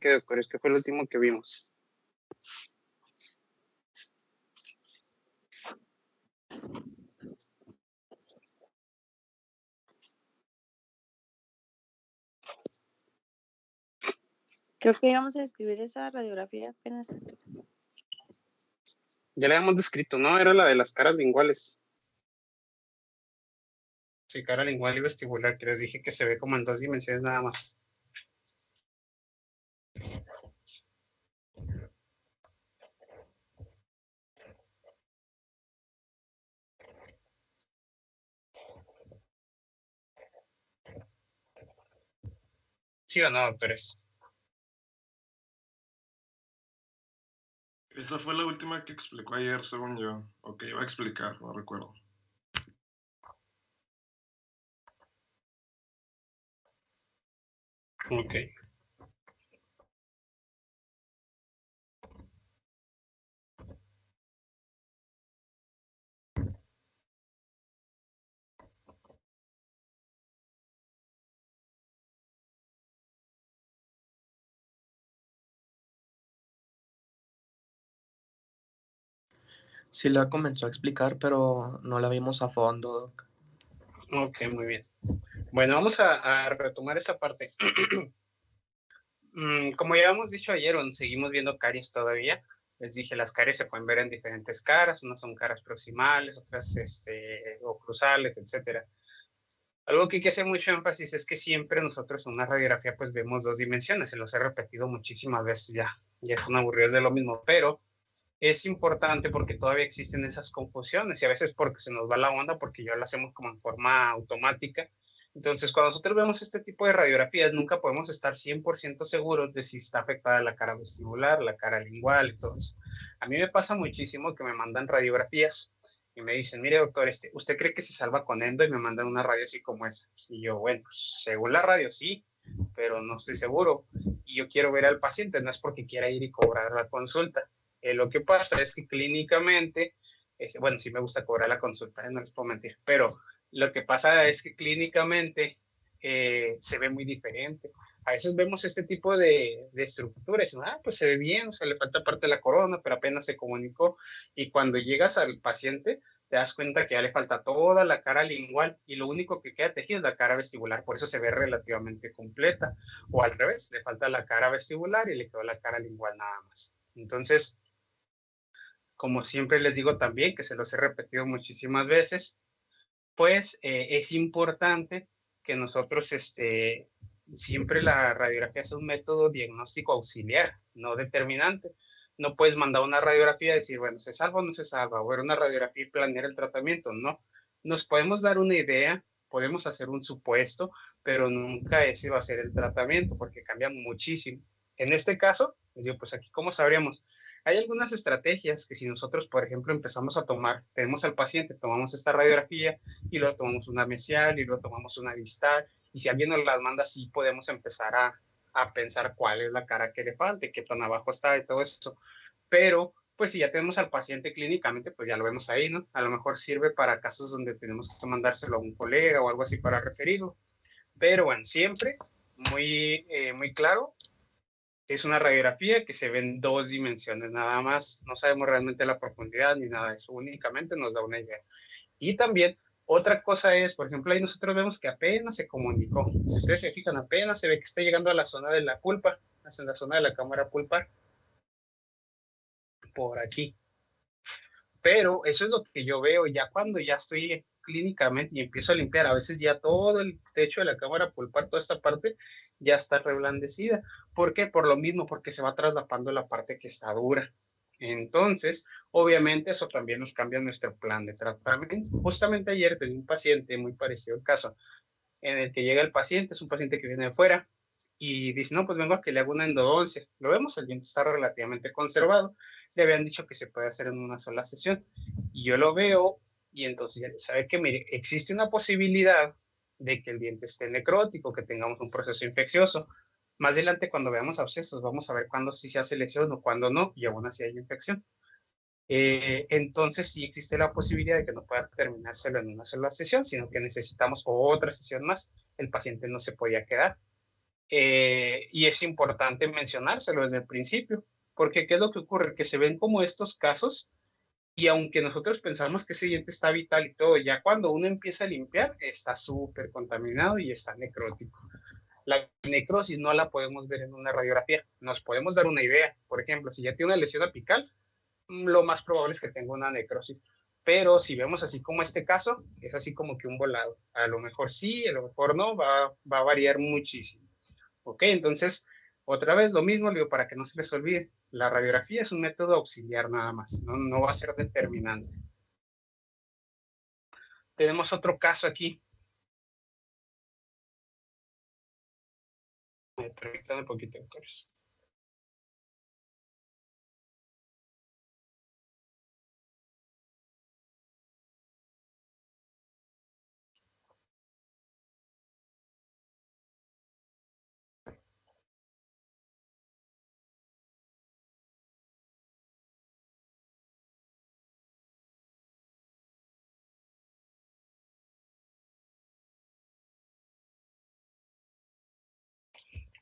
qué, doctor? ¿Qué fue lo último que vimos? Creo que íbamos a escribir esa radiografía apenas. Ya la habíamos descrito, ¿no? Era la de las caras linguales. Sí, cara lingual y vestibular, que les dije que se ve como en 2 dimensiones nada más. ¿Sí o no, doctores? Esa fue la última que explicó ayer, según yo, o que iba a explicar, no recuerdo. Ok. Sí la comenzó a explicar, pero no la vimos a fondo, Doc. Ok, muy bien. Bueno, vamos a retomar esa parte. Como ya hemos dicho ayer, seguimos viendo caries todavía. Les dije, las caries se pueden ver en diferentes caras. Unas son caras proximales, otras oclusales, etcétera. Algo que hay que hacer mucho énfasis es que siempre nosotros en una radiografía pues vemos 2 dimensiones. Se los he repetido muchísimas veces ya están aburridos de lo mismo, pero es importante porque todavía existen esas confusiones y a veces porque se nos va la onda porque ya lo hacemos como en forma automática. Entonces, cuando nosotros vemos este tipo de radiografías, nunca podemos estar 100% seguros de si está afectada la cara vestibular, la cara lingual y todo eso. A mí me pasa muchísimo que me mandan radiografías y me dicen, mire doctor, ¿usted cree que se salva con endo? Y me mandan una radio así como esa. Y yo, bueno, pues, según la radio sí, pero no estoy seguro. Y yo quiero ver al paciente, no es porque quiera ir y cobrar la consulta. Lo que pasa es que clínicamente, bueno, sí me gusta cobrar la consulta, no les puedo mentir, pero lo que pasa es que clínicamente se ve muy diferente. A veces vemos este tipo de estructuras, ¿no? Pues se ve bien, o sea, le falta parte de la corona, pero apenas se comunicó. Y cuando llegas al paciente, te das cuenta que ya le falta toda la cara lingual y lo único que queda tejido es la cara vestibular, por eso se ve relativamente completa. O al revés, le falta la cara vestibular y le quedó la cara lingual nada más. Entonces, como siempre les digo también, que se los he repetido muchísimas veces, pues es importante que nosotros siempre la radiografía sea un método diagnóstico auxiliar, no determinante. No puedes mandar una radiografía y decir, bueno, ¿se salva o no se salva? O ver una radiografía y planear el tratamiento. No, nos podemos dar una idea, podemos hacer un supuesto, pero nunca ese va a ser el tratamiento porque cambia muchísimo. En este caso, les digo, pues aquí, ¿cómo sabríamos? Hay algunas estrategias que si nosotros, por ejemplo, empezamos a tomar, tenemos al paciente, tomamos esta radiografía y luego tomamos una mesial y luego tomamos una distal y si alguien nos las manda, sí podemos empezar a pensar cuál es la cara que le falta, qué tan abajo está y todo eso. Pero, pues si ya tenemos al paciente clínicamente, pues ya lo vemos ahí, ¿no? A lo mejor sirve para casos donde tenemos que mandárselo a un colega o algo así para referirlo. Pero bueno, siempre muy claro, es una radiografía que se ve en 2 dimensiones nada más. No sabemos realmente la profundidad ni nada de eso, únicamente nos da una idea. Y también otra cosa es, por ejemplo, ahí nosotros vemos que apenas se comunicó. Si ustedes se fijan, apenas se ve que está llegando a la zona de la pulpa, en la zona de la cámara pulpar, por aquí. Pero eso es lo que yo veo ya cuando ya estoy clínicamente y empiezo a limpiar. A veces ya todo el techo de la cámara pulpar, toda esta parte, ya está reblandecida. ¿Por qué? Por lo mismo, porque se va traslapando la parte que está dura. Entonces, obviamente, eso también nos cambia nuestro plan de tratamiento. Justamente ayer tenía un paciente muy parecido al caso, en el que llega el paciente, es un paciente que viene de fuera, y dice, no, pues vengo a que le haga una endodoncia. Lo vemos, el diente está relativamente conservado. Le habían dicho que se puede hacer en una sola sesión. Y yo lo veo y entonces ya sabe que, mire, existe una posibilidad de que el diente esté necrótico, que tengamos un proceso infeccioso. Más adelante, cuando veamos abscesos, vamos a ver cuándo sí se hace lesión o cuándo no, y aún así hay infección. Entonces sí existe la posibilidad de que no pueda terminárselo en una sola sesión, sino que necesitamos otra sesión más. El paciente no se podía quedar. y es importante mencionárselo desde el principio, porque ¿qué es lo que ocurre? Que se ven como estos casos y aunque nosotros pensamos que ese diente está vital y todo, ya cuando uno empieza a limpiar, está súper contaminado y está necrótico. La necrosis no la podemos ver en una radiografía. Nos podemos dar una idea. Por ejemplo, si ya tiene una lesión apical, lo más probable es que tenga una necrosis. Pero si vemos así como este caso, es así como que un volado. A lo mejor sí, a lo mejor no, va a variar muchísimo. ¿Ok? Entonces, otra vez lo mismo, digo, para que no se les olvide, la radiografía es un método auxiliar nada más, no va a ser determinante. Tenemos otro caso aquí. Permítanme un poquito, doctores.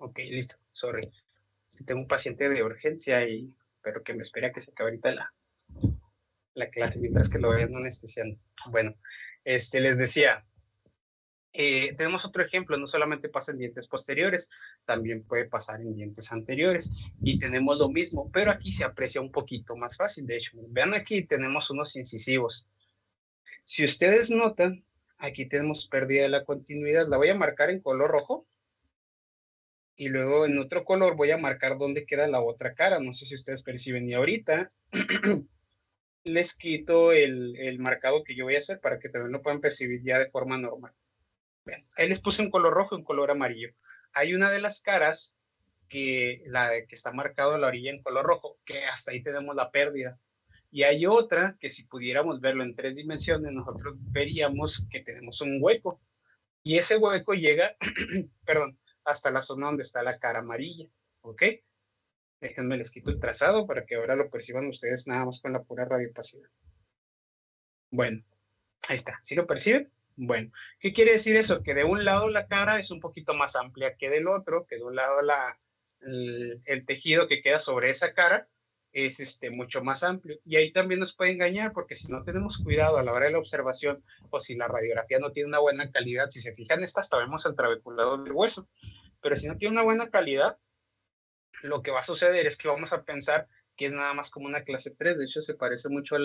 Ok, listo, sorry. Tengo un paciente de urgencia y espero que me espere a que se acabe ahorita la clase mientras que lo vayan anestesiando. Bueno, les decía, tenemos otro ejemplo, no solamente pasa en dientes posteriores, también puede pasar en dientes anteriores y tenemos lo mismo, pero aquí se aprecia un poquito más fácil. De hecho, vean aquí tenemos unos incisivos. Si ustedes notan, aquí tenemos pérdida de la continuidad. La voy a marcar en color rojo y luego en otro color voy a marcar dónde queda la otra cara. No sé si ustedes perciben y ahorita les quito el marcado que yo voy a hacer para que también lo puedan percibir ya de forma normal. Vean, ahí les puse un color rojo y un color amarillo. Hay una de las caras que está marcado a la orilla en color rojo, que hasta ahí tenemos la pérdida. Y hay otra que si pudiéramos verlo en 3 dimensiones, nosotros veríamos que tenemos un hueco. Y ese hueco llega, perdón, hasta la zona donde está la cara amarilla. ¿Ok? Déjenme les quito el trazado para que ahora lo perciban ustedes nada más con la pura radiopacidad. Bueno, ahí está. ¿Sí lo perciben? Bueno, ¿qué quiere decir eso? Que de un lado la cara es un poquito más amplia que del otro, que de un lado el tejido que queda sobre esa cara es mucho más amplio. Y ahí también nos puede engañar, porque si no tenemos cuidado a la hora de la observación, o si la radiografía no tiene una buena calidad, si se fijan, esta hasta vemos el trabeculado del hueso, pero si no tiene una buena calidad, lo que va a suceder es que vamos a pensar que es nada más como una clase 3. De hecho se parece mucho a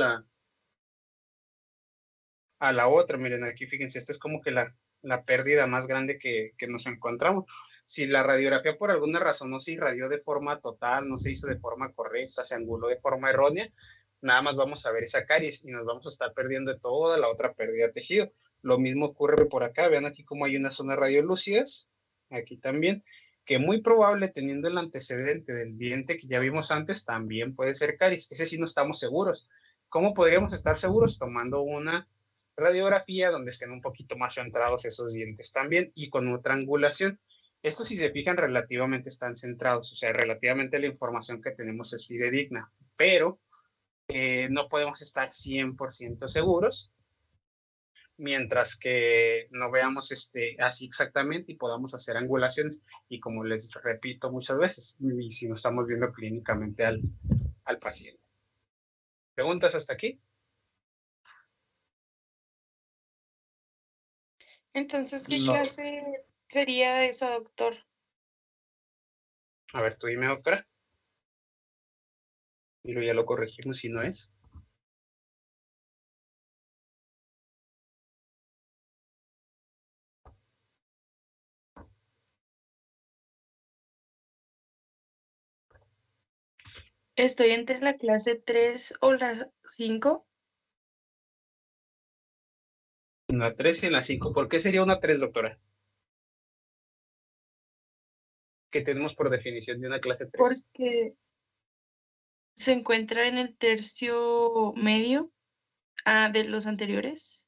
la otra. Miren, aquí fíjense, esta es como que la pérdida más grande que nos encontramos. Si la radiografía por alguna razón no se irradió de forma total, no se hizo de forma correcta, se anguló de forma errónea, nada más vamos a ver esa caries y nos vamos a estar perdiendo de toda la otra pérdida de tejido. Lo mismo ocurre por acá, vean aquí como hay una zona radiolúcidas, aquí también, que muy probable teniendo el antecedente del diente que ya vimos antes, también puede ser caries. Ese sí no estamos seguros. ¿Cómo podríamos estar seguros? Tomando una radiografía donde estén un poquito más centrados esos dientes también y con otra angulación. Estos, si se fijan, relativamente están centrados, o sea, relativamente la información que tenemos es fidedigna, pero no podemos estar 100% seguros mientras que no veamos así exactamente y podamos hacer angulaciones. Y como les repito muchas veces, y si no estamos viendo clínicamente al paciente. ¿Preguntas hasta aquí? Entonces, ¿qué No. clase sería esa, doctor? A ver, tú dime, doctora. Y luego ya lo corregimos si no es. Estoy entre la clase 3 o la 5. En la 3 y en la 5. ¿Por qué sería una 3, doctora? ¿Qué tenemos por definición de una clase 3? Porque se encuentra en el tercio medio de los anteriores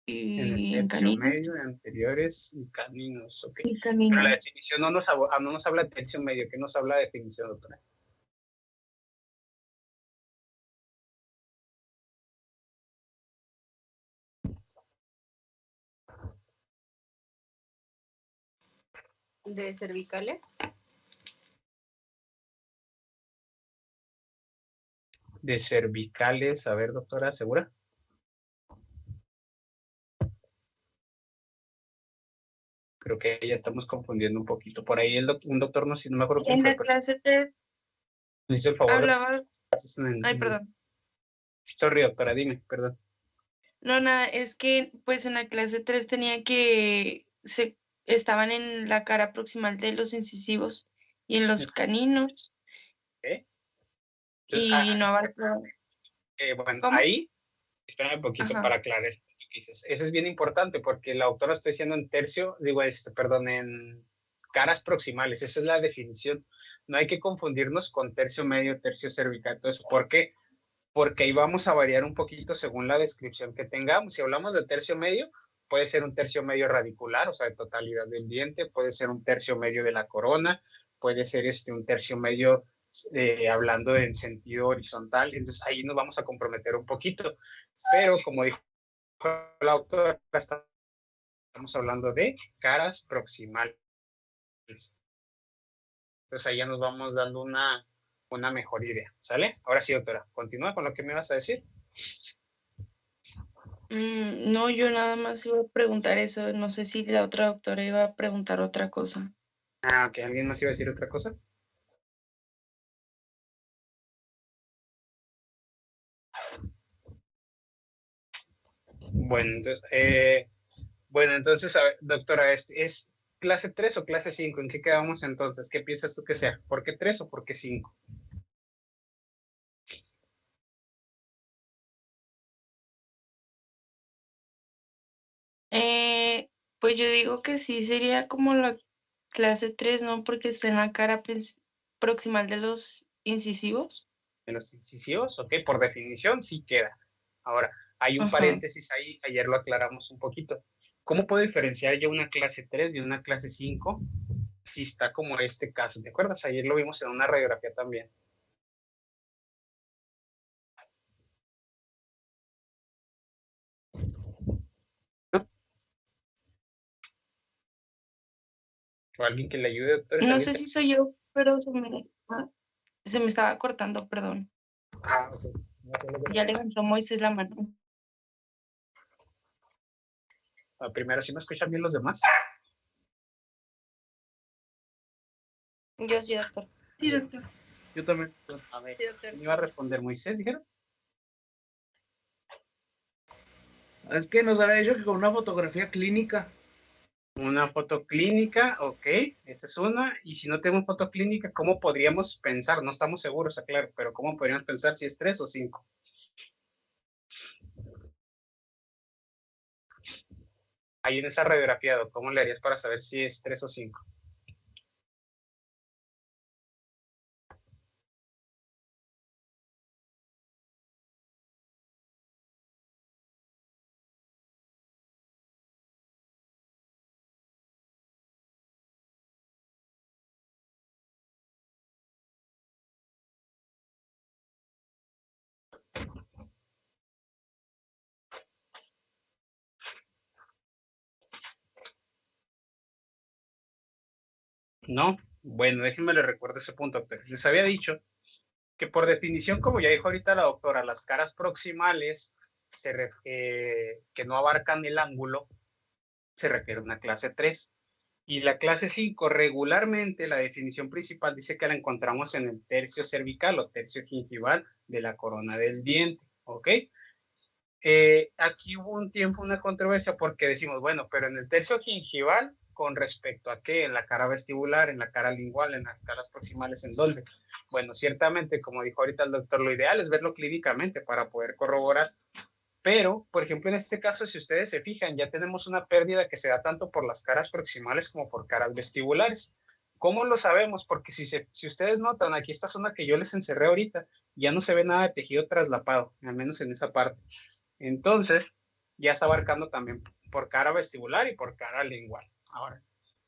En el y en tercio caninos medio, anteriores y caninos, ok. y Pero la caninos. definición no nos habla de tercio medio. ¿Qué nos habla de definición, doctora? de cervicales. De cervicales, a ver, doctora, ¿segura? Creo que ya estamos confundiendo un poquito. Por ahí un doctor, no sé, no me acuerdo quién En fue, la pero clase 3 me hizo el favor de... hablaba, ay, perdón. Sorry, doctora, dime, perdón. No, nada, es que pues en la clase 3 tenía que estaban en la cara proximal de los incisivos y en los caninos ¿Eh? y no abarcaba. Bueno, ¿Cómo? ahí, espérame un poquito Ajá. para aclarar esto que dices. Eso es bien importante porque la autora está diciendo en tercio, digo, perdón, en caras proximales. Esa es la definición. No hay que confundirnos con tercio medio, tercio cervical, todo eso. ¿Por qué? Porque ahí vamos a variar un poquito según la descripción que tengamos. Si hablamos de tercio medio, puede ser un tercio medio radicular, o sea, de totalidad del diente, puede ser un tercio medio de la corona, puede ser un tercio medio hablando en sentido horizontal, entonces ahí nos vamos a comprometer un poquito, pero como dijo la autora, estamos hablando de caras proximales. Entonces ahí ya nos vamos dando una mejor idea, ¿sale? Ahora sí, doctora, continúa con lo que me vas a decir. No, yo nada más iba a preguntar eso. No sé si la otra doctora iba a preguntar otra cosa. Ah, ok, ¿alguien más iba a decir otra cosa? Bueno, entonces, a ver, doctora, ¿es clase 3 o clase 5? ¿En qué quedamos entonces? ¿Qué piensas tú que sea? ¿Por qué 3 o por qué 5? Pues yo digo que sí sería como la clase 3, ¿no? Porque está en la cara proximal de los incisivos. En los incisivos, ok, por definición sí queda. Ahora, hay un Ajá. paréntesis ahí, ayer lo aclaramos un poquito. ¿Cómo puedo diferenciar yo una clase 3 de una clase 5 si está como este caso? ¿Te acuerdas? Ayer lo vimos en una radiografía también. ¿No? ¿O alguien que le ayude, doctor? No sé si soy yo, pero se me estaba cortando, perdón. Ah, ok. Ya levantó Moisés la mano. Primero, ¿sí me escuchan bien los demás? Yo sí, doctor. Sí, doctor. Yo también. A ver, Sí, doctor. ¿quién iba a responder? ¿Moisés, dijeron? Es que nos había dicho que con una fotografía clínica. Una foto clínica, ok, esa es una. Y si no tenemos foto clínica, ¿cómo podríamos pensar? No estamos seguros, claro, pero ¿cómo podríamos pensar si es 3 o 5? Ahí en esa radiografía, ¿cómo le harías para saber si es 3 o 5? ¿No? Bueno, déjenme le recuerdo ese punto, pero les había dicho que por definición, como ya dijo ahorita la doctora, las caras proximales que no abarcan el ángulo se refiere a una clase 3. Y la clase 5, regularmente, la definición principal dice que la encontramos en el tercio cervical o tercio gingival de la corona del diente, ¿ok? Aquí hubo un tiempo una controversia porque decimos, bueno, pero en el tercio gingival, ¿con respecto a qué? En la cara vestibular, en la cara lingual, en las caras proximales, ¿en dónde? Bueno, ciertamente, como dijo ahorita el doctor, lo ideal es verlo clínicamente para poder corroborar. Pero, por ejemplo, en este caso, si ustedes se fijan, ya tenemos una pérdida que se da tanto por las caras proximales como por caras vestibulares. ¿Cómo lo sabemos? Porque si ustedes notan, aquí esta zona que yo les encerré ahorita, ya no se ve nada de tejido traslapado, al menos en esa parte. Entonces, ya está abarcando también por cara vestibular y por cara lingual. Ahora,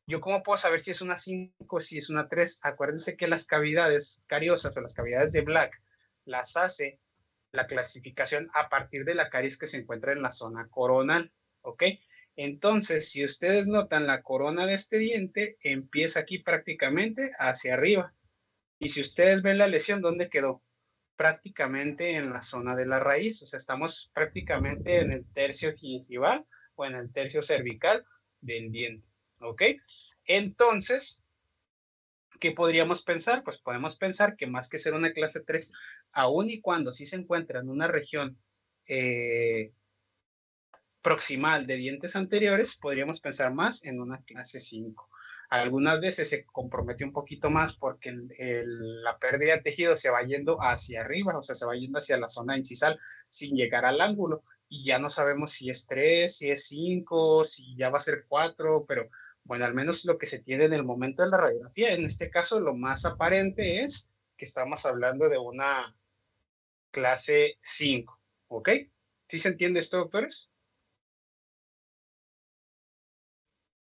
¿yo cómo puedo saber si es una 5 o si es una 3? Acuérdense que las cavidades cariosas o las cavidades de Black las hace la clasificación a partir de la caries que se encuentra en la zona coronal, ¿ok? Entonces, si ustedes notan, la corona de este diente empieza aquí prácticamente hacia arriba. Y si ustedes ven la lesión, ¿dónde quedó? Prácticamente en la zona de la raíz. O sea, estamos prácticamente en el tercio gingival o en el tercio cervical del diente. ¿Ok? Entonces, ¿qué podríamos pensar? Pues podemos pensar que más que ser una clase 3, aun y cuando sí se encuentra en una región proximal de dientes anteriores, podríamos pensar más en una clase 5. Algunas veces se compromete un poquito más porque la pérdida de tejido se va yendo hacia arriba, o sea, se va yendo hacia la zona incisal sin llegar al ángulo. Y ya no sabemos si es 3, si es 5, si ya va a ser 4, pero bueno, al menos lo que se tiene en el momento de la radiografía, en este caso lo más aparente es que estamos hablando de una clase 5, ¿ok? ¿Sí se entiende esto, doctores?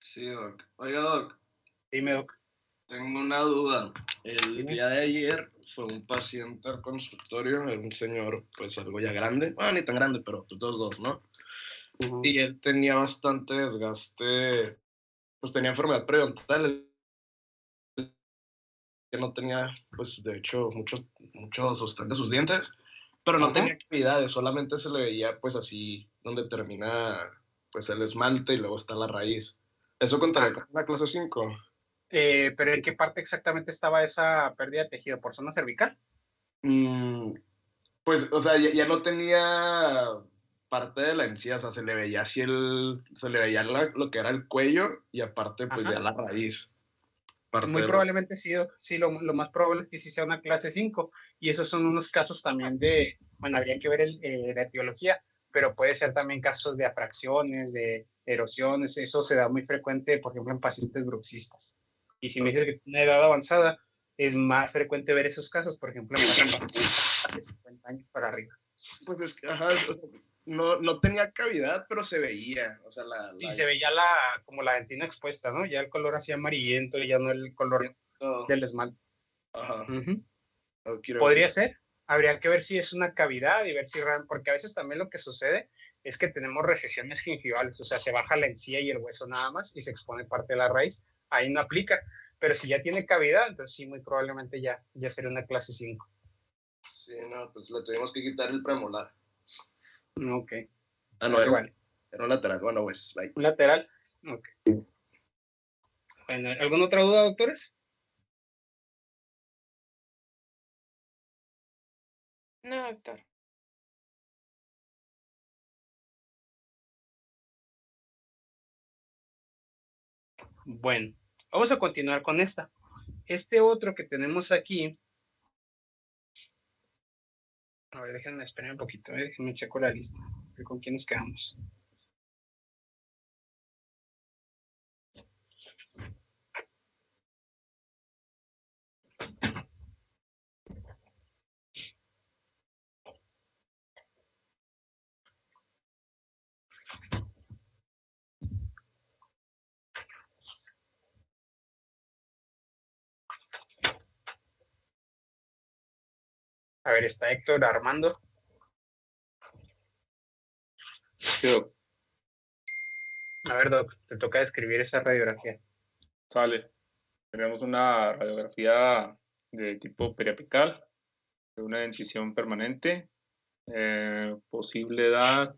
Sí, Doc. Oiga, Doc, Dime, doc. tengo una duda. El Dime. día de ayer fue un paciente al consultorio, era un señor, pues algo ya grande, bueno, ni tan grande, pero pues dos, ¿no? Y él tenía bastante desgaste, pues tenía enfermedad periodontal, que no tenía, pues de hecho, mucho sostén de sus dientes, pero no tenía cavidades, solamente se le veía, pues así, donde termina, pues el esmalte y luego está la raíz. ¿Eso contaría con la clase 5? Pero ¿en qué parte exactamente estaba esa pérdida de tejido? ¿Por zona cervical? Pues, o sea, ya no tenía parte de la encía, o sea, se le veía así se le veía lo que era el cuello y aparte, pues Ajá. ya la raíz. Parte Muy de probablemente sí, sí lo más probable es que sí sea una clase 5. Y esos son unos casos también de, bueno, habría que ver la etiología, pero puede ser también casos de atracciones, de erosiones. Eso se da muy frecuente, por ejemplo, en pacientes bruxistas. Y si me dices que tiene edad avanzada, es más frecuente ver esos casos, por ejemplo, en pacientes de 50 años para arriba. Pues es que, ajá, o sea, no tenía cavidad, pero se veía, o sea, Sí, se veía como la dentina expuesta, ¿no? Ya el color así amarillento, ya no el color no, del esmalte. ajá, Ujú. no quiero Podría ser. Habría que ver si es una cavidad y ver si realmente, porque a veces también lo que sucede es que tenemos recesiones gingivales, o sea, se baja la encía y el hueso nada más y se expone parte de la raíz. Ahí no aplica. Pero si ya tiene cavidad, entonces sí, muy probablemente ya sería una clase 5. Sí, no, pues le tuvimos que quitar el premolar. Ok. Ah, no, Vale. era un lateral. Bueno, pues, bye. Un lateral. Ok. Bueno, ¿alguna otra duda, doctores? No, doctor. Bueno, vamos a continuar con esta. Este otro que tenemos aquí. A ver, déjenme esperar un poquito, déjenme checo la lista. ¿Con quiénes quedamos? A ver, está Héctor Armando. Sí, doc, A ver, Doc, te toca describir esa radiografía. sale. Tenemos una radiografía de tipo periapical, de una dentición permanente, posible edad.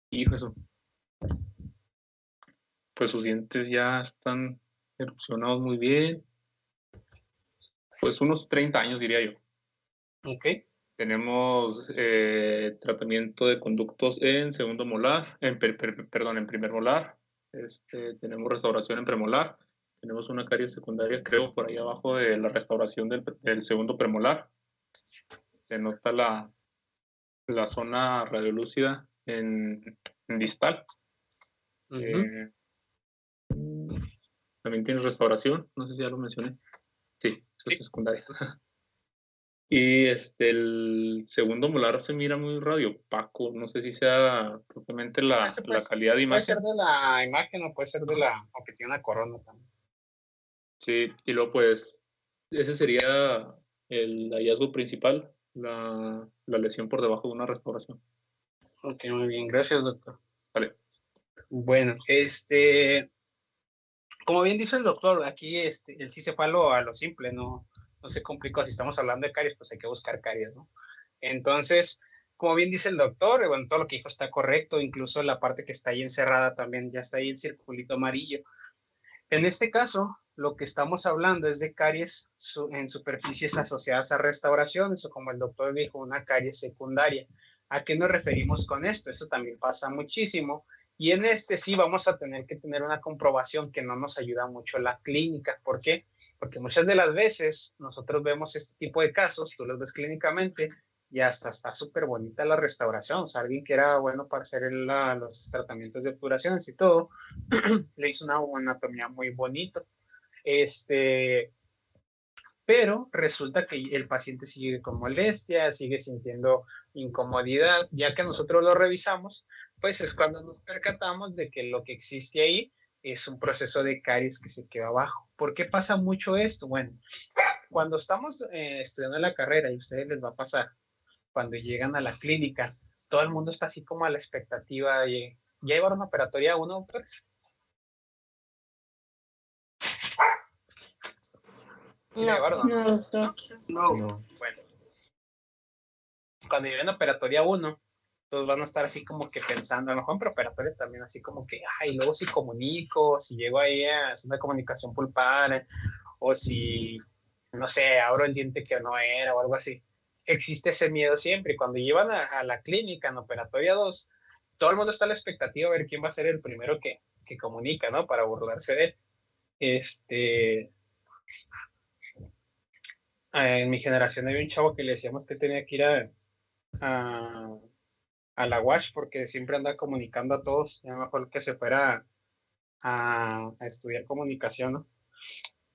Hijo, eso. Pues sus dientes ya están erupcionados muy bien. Pues unos 30 años, diría yo. Ok. Tenemos tratamiento de conductos en segundo molar, perdón, en primer molar. Tenemos restauración en premolar. Tenemos una caries secundaria, creo, por ahí abajo de la restauración del segundo premolar. Se nota la zona radiolúcida en distal. También tiene restauración, no sé si ya lo mencioné. Sí, eso es secundaria. Y el segundo molar se mira muy radiopaco. No sé si sea propiamente la calidad de imagen. Puede ser de la imagen o puede ser o que tiene una corona también. Sí, y luego pues ese sería el hallazgo principal, la lesión por debajo de una restauración. Ok, muy bien, gracias, doctor. Vale. Bueno, como bien dice el doctor, aquí él sí se fue a lo simple, no se complicó. Si estamos hablando de caries, pues hay que buscar caries, ¿no? Entonces, como bien dice el doctor, bueno, todo lo que dijo está correcto, incluso la parte que está ahí encerrada también, ya está ahí el circulito amarillo. En este caso, lo que estamos hablando es de caries en superficies asociadas a restauraciones, o como el doctor dijo, una caries secundaria. ¿A qué nos referimos con esto? Eso también pasa muchísimo. Y en este sí vamos a tener que tener una comprobación que no nos ayuda mucho la clínica. ¿Por qué? Porque muchas de las veces nosotros vemos este tipo de casos, tú los ves clínicamente, y hasta está súper bonita la restauración. O sea, alguien que era bueno para hacer los tratamientos de obturaciones y todo, le hizo una anatomía muy bonito. Pero resulta que el paciente sigue con molestia, sigue sintiendo incomodidad. Ya que nosotros lo revisamos, pues es cuando nos percatamos de que lo que existe ahí es un proceso de caries que se queda abajo. ¿Por qué pasa mucho esto? Bueno, cuando estamos estudiando la carrera, y a ustedes les va a pasar, cuando llegan a la clínica, todo el mundo está así como a la expectativa de, ¿ya llevaron operatoria 1, doctores? ¿Sí No. llevaron, No, doctor. No. Bueno, cuando lleguen a operatoria 1, todos van a estar así como que pensando, a lo mejor en preoperatoria también, así como que, ay, luego si comunico, si llego ahí a hacer una comunicación pulpar, o si, no sé, abro el diente que no era, o algo así. Existe ese miedo siempre, y cuando llevan a la clínica en operatoria 2, todo el mundo está a la expectativa de ver quién va a ser el primero que comunica, ¿no? Para burlarse de él. En mi generación había un chavo que le decíamos que tenía que ir a, a la UASH porque siempre anda comunicando a todos. Ya mejor que se fuera a estudiar comunicación, ¿no?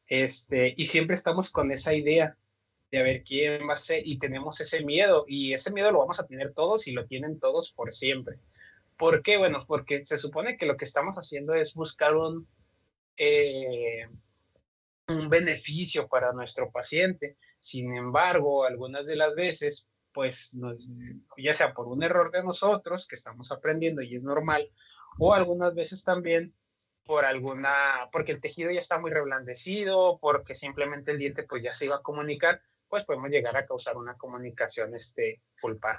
Y siempre estamos con esa idea de a ver quién va a ser y tenemos ese miedo y ese miedo lo vamos a tener todos y lo tienen todos por siempre. ¿Por qué? Bueno, porque se supone que lo que estamos haciendo es buscar un beneficio para nuestro paciente. Sin embargo, algunas de las veces, pues, ya sea por un error de nosotros, que estamos aprendiendo y es normal, o algunas veces también porque el tejido ya está muy reblandecido, porque simplemente el diente pues ya se iba a comunicar, pues podemos llegar a causar una comunicación pulpar.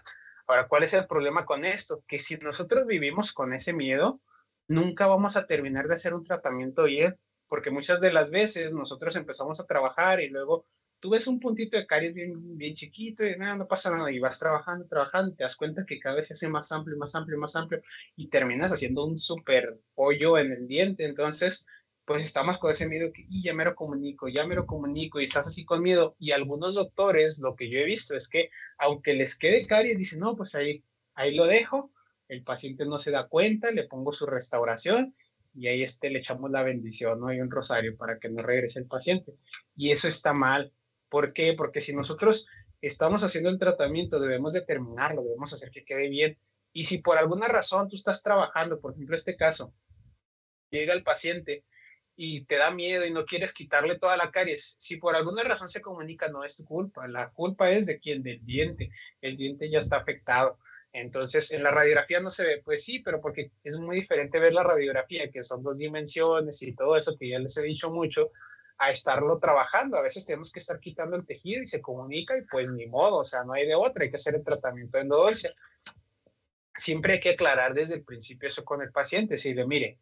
Ahora, ¿cuál es el problema con esto? Que si nosotros vivimos con ese miedo, nunca vamos a terminar de hacer un tratamiento bien, porque muchas de las veces nosotros empezamos a trabajar y luego tú ves un puntito de caries bien, bien chiquito y nada, no pasa nada, y vas trabajando, y te das cuenta que cada vez se hace más amplio, más amplio, más amplio, y terminas haciendo un súper hoyo en el diente. Entonces, pues estamos con ese miedo que y ya me lo comunico, y estás así con miedo. Y algunos doctores, lo que yo he visto es que aunque les quede caries, dicen, no, pues ahí lo dejo, el paciente no se da cuenta, le pongo su restauración y ahí le echamos la bendición, ¿no? Y un rosario para que no regrese el paciente. Y eso está mal. ¿Por qué? Porque si nosotros estamos haciendo el tratamiento, debemos determinarlo, debemos hacer que quede bien. Y si por alguna razón tú estás trabajando, por ejemplo, este caso, llega el paciente y te da miedo y no quieres quitarle toda la caries, si por alguna razón se comunica, no es tu culpa, la culpa es de quién, del diente, el diente ya está afectado. Entonces, en la radiografía no se ve, pues sí, pero porque es muy diferente ver la radiografía, que son 2 dimensiones y todo eso que ya les he dicho mucho, a estarlo trabajando. A veces tenemos que estar quitando el tejido y se comunica y pues ni modo, o sea, no hay de otra, hay que hacer el tratamiento de endodoncia. Siempre hay que aclarar desde el principio eso con el paciente, si le mire,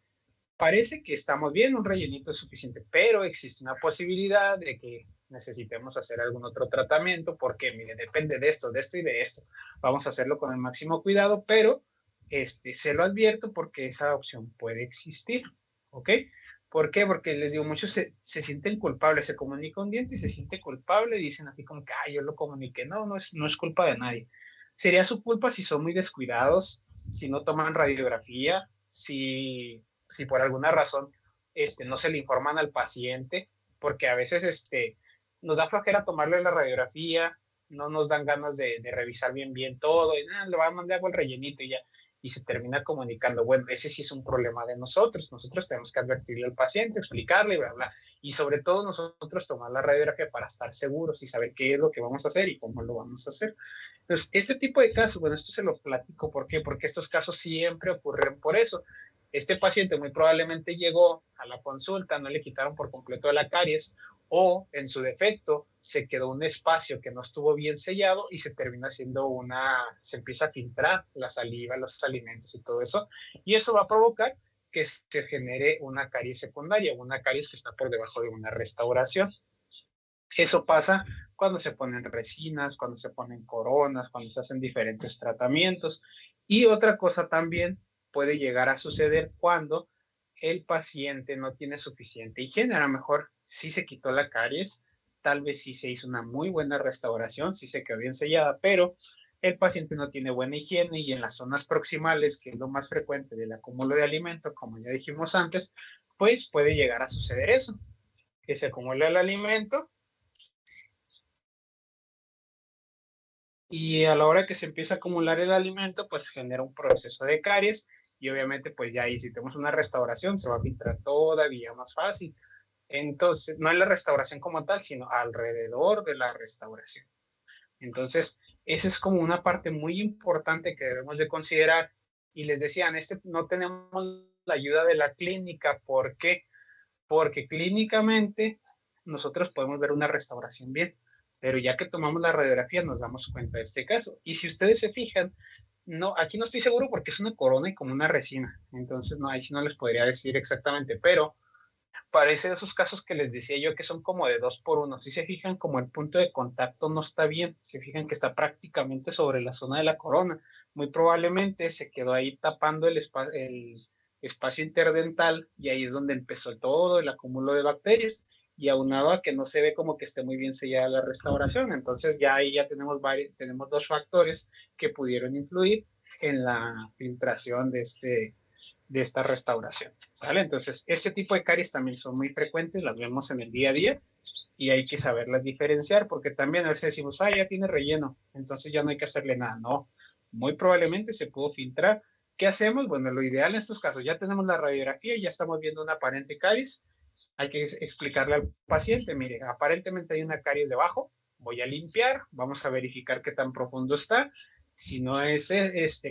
parece que estamos bien, un rellenito es suficiente, pero existe una posibilidad de que necesitemos hacer algún otro tratamiento, porque mire, depende de esto y de esto. Vamos a hacerlo con el máximo cuidado, pero se lo advierto porque esa opción puede existir, ¿ok? ¿Por qué? Porque les digo, muchos se sienten culpables, se comunica un diente y se siente culpable, y dicen así como que, yo lo comuniqué. No, no es culpa de nadie. Sería su culpa si son muy descuidados, si no toman radiografía, si por alguna razón no se le informan al paciente, porque a veces nos da flojera tomarle la radiografía, no nos dan ganas de revisar bien todo, y nada, le van a mandar el rellenito y ya. y se termina comunicando, bueno, ese sí es un problema de nosotros tenemos que advertirle al paciente, explicarle, bla, bla, y sobre todo nosotros tomar la radiografía para estar seguros y saber qué es lo que vamos a hacer y cómo lo vamos a hacer. Entonces, este tipo de casos, bueno, esto se lo platico, ¿por qué? Porque estos casos siempre ocurren por eso. Este paciente muy probablemente llegó a la consulta, no le quitaron por completo la caries, o en su defecto se quedó un espacio que no estuvo bien sellado y se termina haciendo se empieza a filtrar la saliva, los alimentos y todo eso, y eso va a provocar que se genere una caries secundaria, una caries que está por debajo de una restauración. Eso pasa cuando se ponen resinas, cuando se ponen coronas, cuando se hacen diferentes tratamientos. Y otra cosa también puede llegar a suceder cuando el paciente no tiene suficiente higiene. A lo mejor sí se quitó la caries, tal vez sí se hizo una muy buena restauración, sí se quedó bien sellada, pero el paciente no tiene buena higiene y en las zonas proximales, que es lo más frecuente del acúmulo de alimento, como ya dijimos antes, pues puede llegar a suceder eso, que se acumula el alimento y a la hora que se empieza a acumular el alimento, pues genera un proceso de caries y obviamente pues ya ahí si tenemos una restauración se va a filtrar todavía más fácil. Entonces, no es la restauración como tal, sino alrededor de la restauración. Entonces, esa es como una parte muy importante que debemos de considerar. Y les decía, no tenemos la ayuda de la clínica. ¿Por qué? Porque clínicamente nosotros podemos ver una restauración bien, pero ya que tomamos la radiografía nos damos cuenta de este caso. Y si ustedes se fijan, no, aquí no estoy seguro porque es una corona y como una resina. Entonces, no, ahí sí no les podría decir exactamente, pero parece de esos casos que les decía yo que son como de 2 por 1. Si se fijan, como el punto de contacto no está bien, se fijan que está prácticamente sobre la zona de la corona. Muy probablemente se quedó ahí tapando el espacio interdental y ahí es donde empezó todo el acúmulo de bacterias. Y aunado a que no se ve como que esté muy bien sellada la restauración. Entonces ya ahí ya tenemos 2 factores que pudieron influir en la filtración de esta restauración, ¿sale? Entonces, ese tipo de caries también son muy frecuentes, las vemos en el día a día y hay que saberlas diferenciar porque también a veces decimos, ya tiene relleno, entonces ya no hay que hacerle nada. No, muy probablemente se pudo filtrar. ¿Qué hacemos? Bueno, lo ideal en estos casos, ya tenemos la radiografía y ya estamos viendo una aparente caries, hay que explicarle al paciente, mire, aparentemente hay una caries debajo, voy a limpiar, vamos a verificar qué tan profundo está. Si no es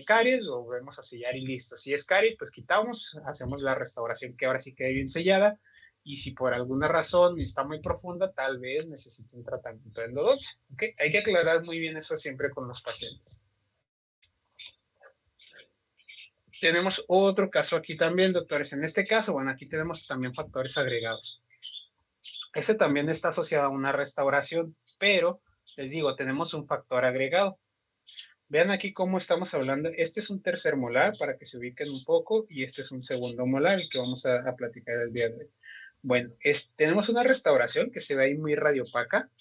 caries, lo volvemos a sellar y listo. Si es caries, pues quitamos, hacemos la restauración que ahora sí quede bien sellada. Y si por alguna razón está muy profunda, tal vez necesite un tratamiento de endodoncia. ¿Okay? Hay que aclarar muy bien eso siempre con los pacientes. Tenemos otro caso aquí también, doctores. En este caso, bueno, aquí tenemos también factores agregados. Ese también está asociado a una restauración, pero les digo, tenemos un factor agregado. Vean aquí cómo estamos hablando. Este es un tercer molar para que se ubiquen un poco y este es un segundo molar el que vamos a platicar el día de hoy. Bueno, tenemos una restauración que se ve ahí muy radiopaca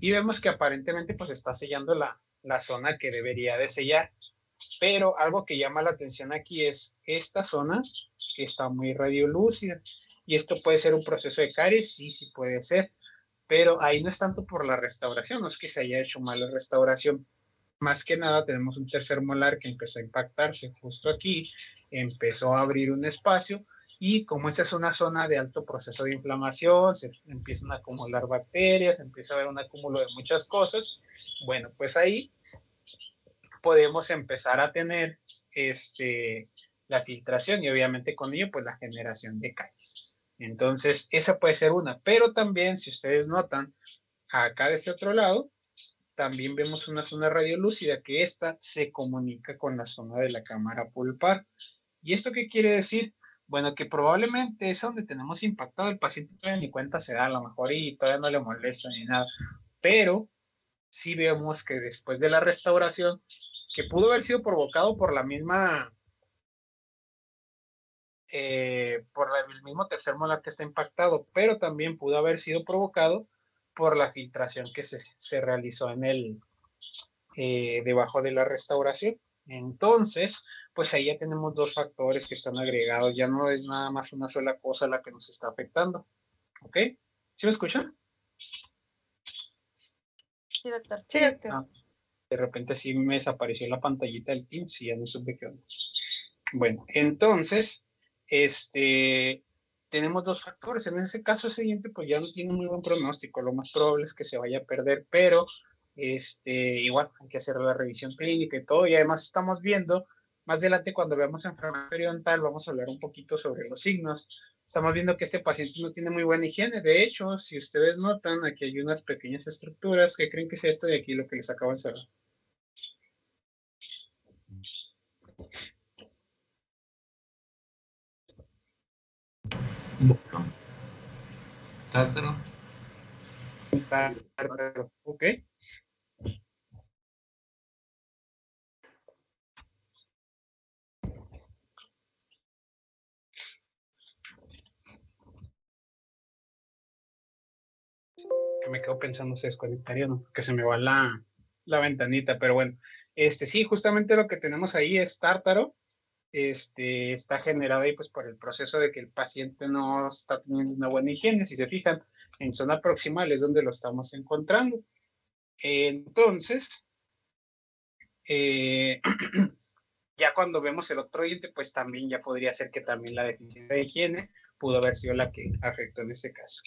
y vemos que aparentemente pues está sellando la zona que debería de sellar. Pero algo que llama la atención aquí es esta zona que está muy radiolúcida y esto puede ser un proceso de caries, sí puede ser, pero ahí no es tanto por la restauración, no es que se haya hecho mal la restauración. Más que nada tenemos un tercer molar que empezó a impactarse justo aquí, empezó a abrir un espacio y como esa es una zona de alto proceso de inflamación, se empiezan a acumular bacterias, empieza a haber un acúmulo de muchas cosas, bueno, pues ahí podemos empezar a tener la filtración y obviamente con ello pues la generación de caries. Entonces esa puede ser una, pero también si ustedes notan acá de este otro lado, también vemos una zona radiolúcida que esta se comunica con la zona de la cámara pulpar. ¿Y esto qué quiere decir? Bueno, que probablemente es donde tenemos impactado, el paciente todavía ni cuenta se da, a lo mejor y todavía no le molesta ni nada, pero sí vemos que después de la restauración, que pudo haber sido provocado por la misma, por el mismo tercer molar que está impactado, pero también pudo haber sido provocado por la filtración que se realizó en debajo de la restauración. Entonces, pues ahí ya tenemos 2 factores que están agregados, ya no es nada más una sola cosa la que nos está afectando. ¿Ok? ¿Sí me escuchan? Sí, doctor. Sí, doctor. De repente sí me desapareció la pantallita del Teams y ya no supe qué onda. Bueno, entonces, tenemos dos factores. En ese caso, ese diente pues ya no tiene muy buen pronóstico. Lo más probable es que se vaya a perder, pero igual hay que hacer la revisión clínica y todo. Y además estamos viendo, más adelante cuando veamos enfermedad periodontal, vamos a hablar un poquito sobre los signos. Estamos viendo que este paciente no tiene muy buena higiene. De hecho, si ustedes notan, aquí hay unas pequeñas estructuras que creen que es esto de aquí lo que les acabo de encerrar. Tártaro. Ok. Que me quedo pensando se desconectaría, ¿no? Que se me va la ventanita, pero bueno. Sí, justamente lo que tenemos ahí es tártaro. Está generado ahí pues por el proceso de que el paciente no está teniendo una buena higiene. Si se fijan, en zona proximal es donde lo estamos encontrando. Entonces, ya cuando vemos el otro diente, pues también ya podría ser que también la deficiencia de higiene pudo haber sido la que afectó en este caso.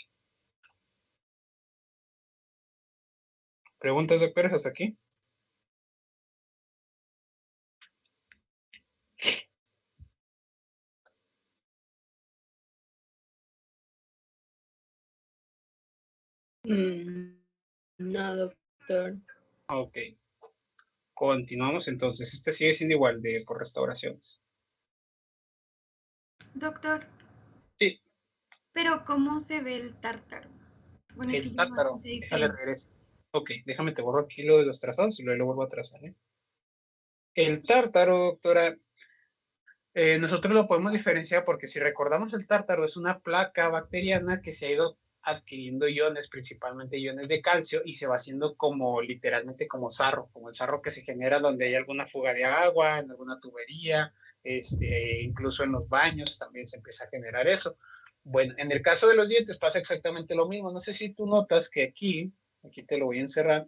¿Preguntas, doctores, hasta aquí? No, doctor. Ok. Continuamos entonces. Este sigue siendo igual de por restauraciones. Doctor, Sí, pero ¿cómo se ve el tártaro? Bueno, es que el yo no tártaro. sé Déjale diferencia. regreso. Ok, déjame te borro aquí lo de los trazados y luego lo vuelvo a trazar. El tártaro, doctora, nosotros lo podemos diferenciar porque si recordamos el tártaro es una placa bacteriana que se ha ido adquiriendo iones, principalmente iones de calcio, y se va haciendo como literalmente como sarro, como el sarro que se genera donde hay alguna fuga de agua, en alguna tubería, incluso en los baños también se empieza a generar eso. Bueno, en el caso de los dientes pasa exactamente lo mismo. No sé si tú notas que aquí te lo voy a encerrar,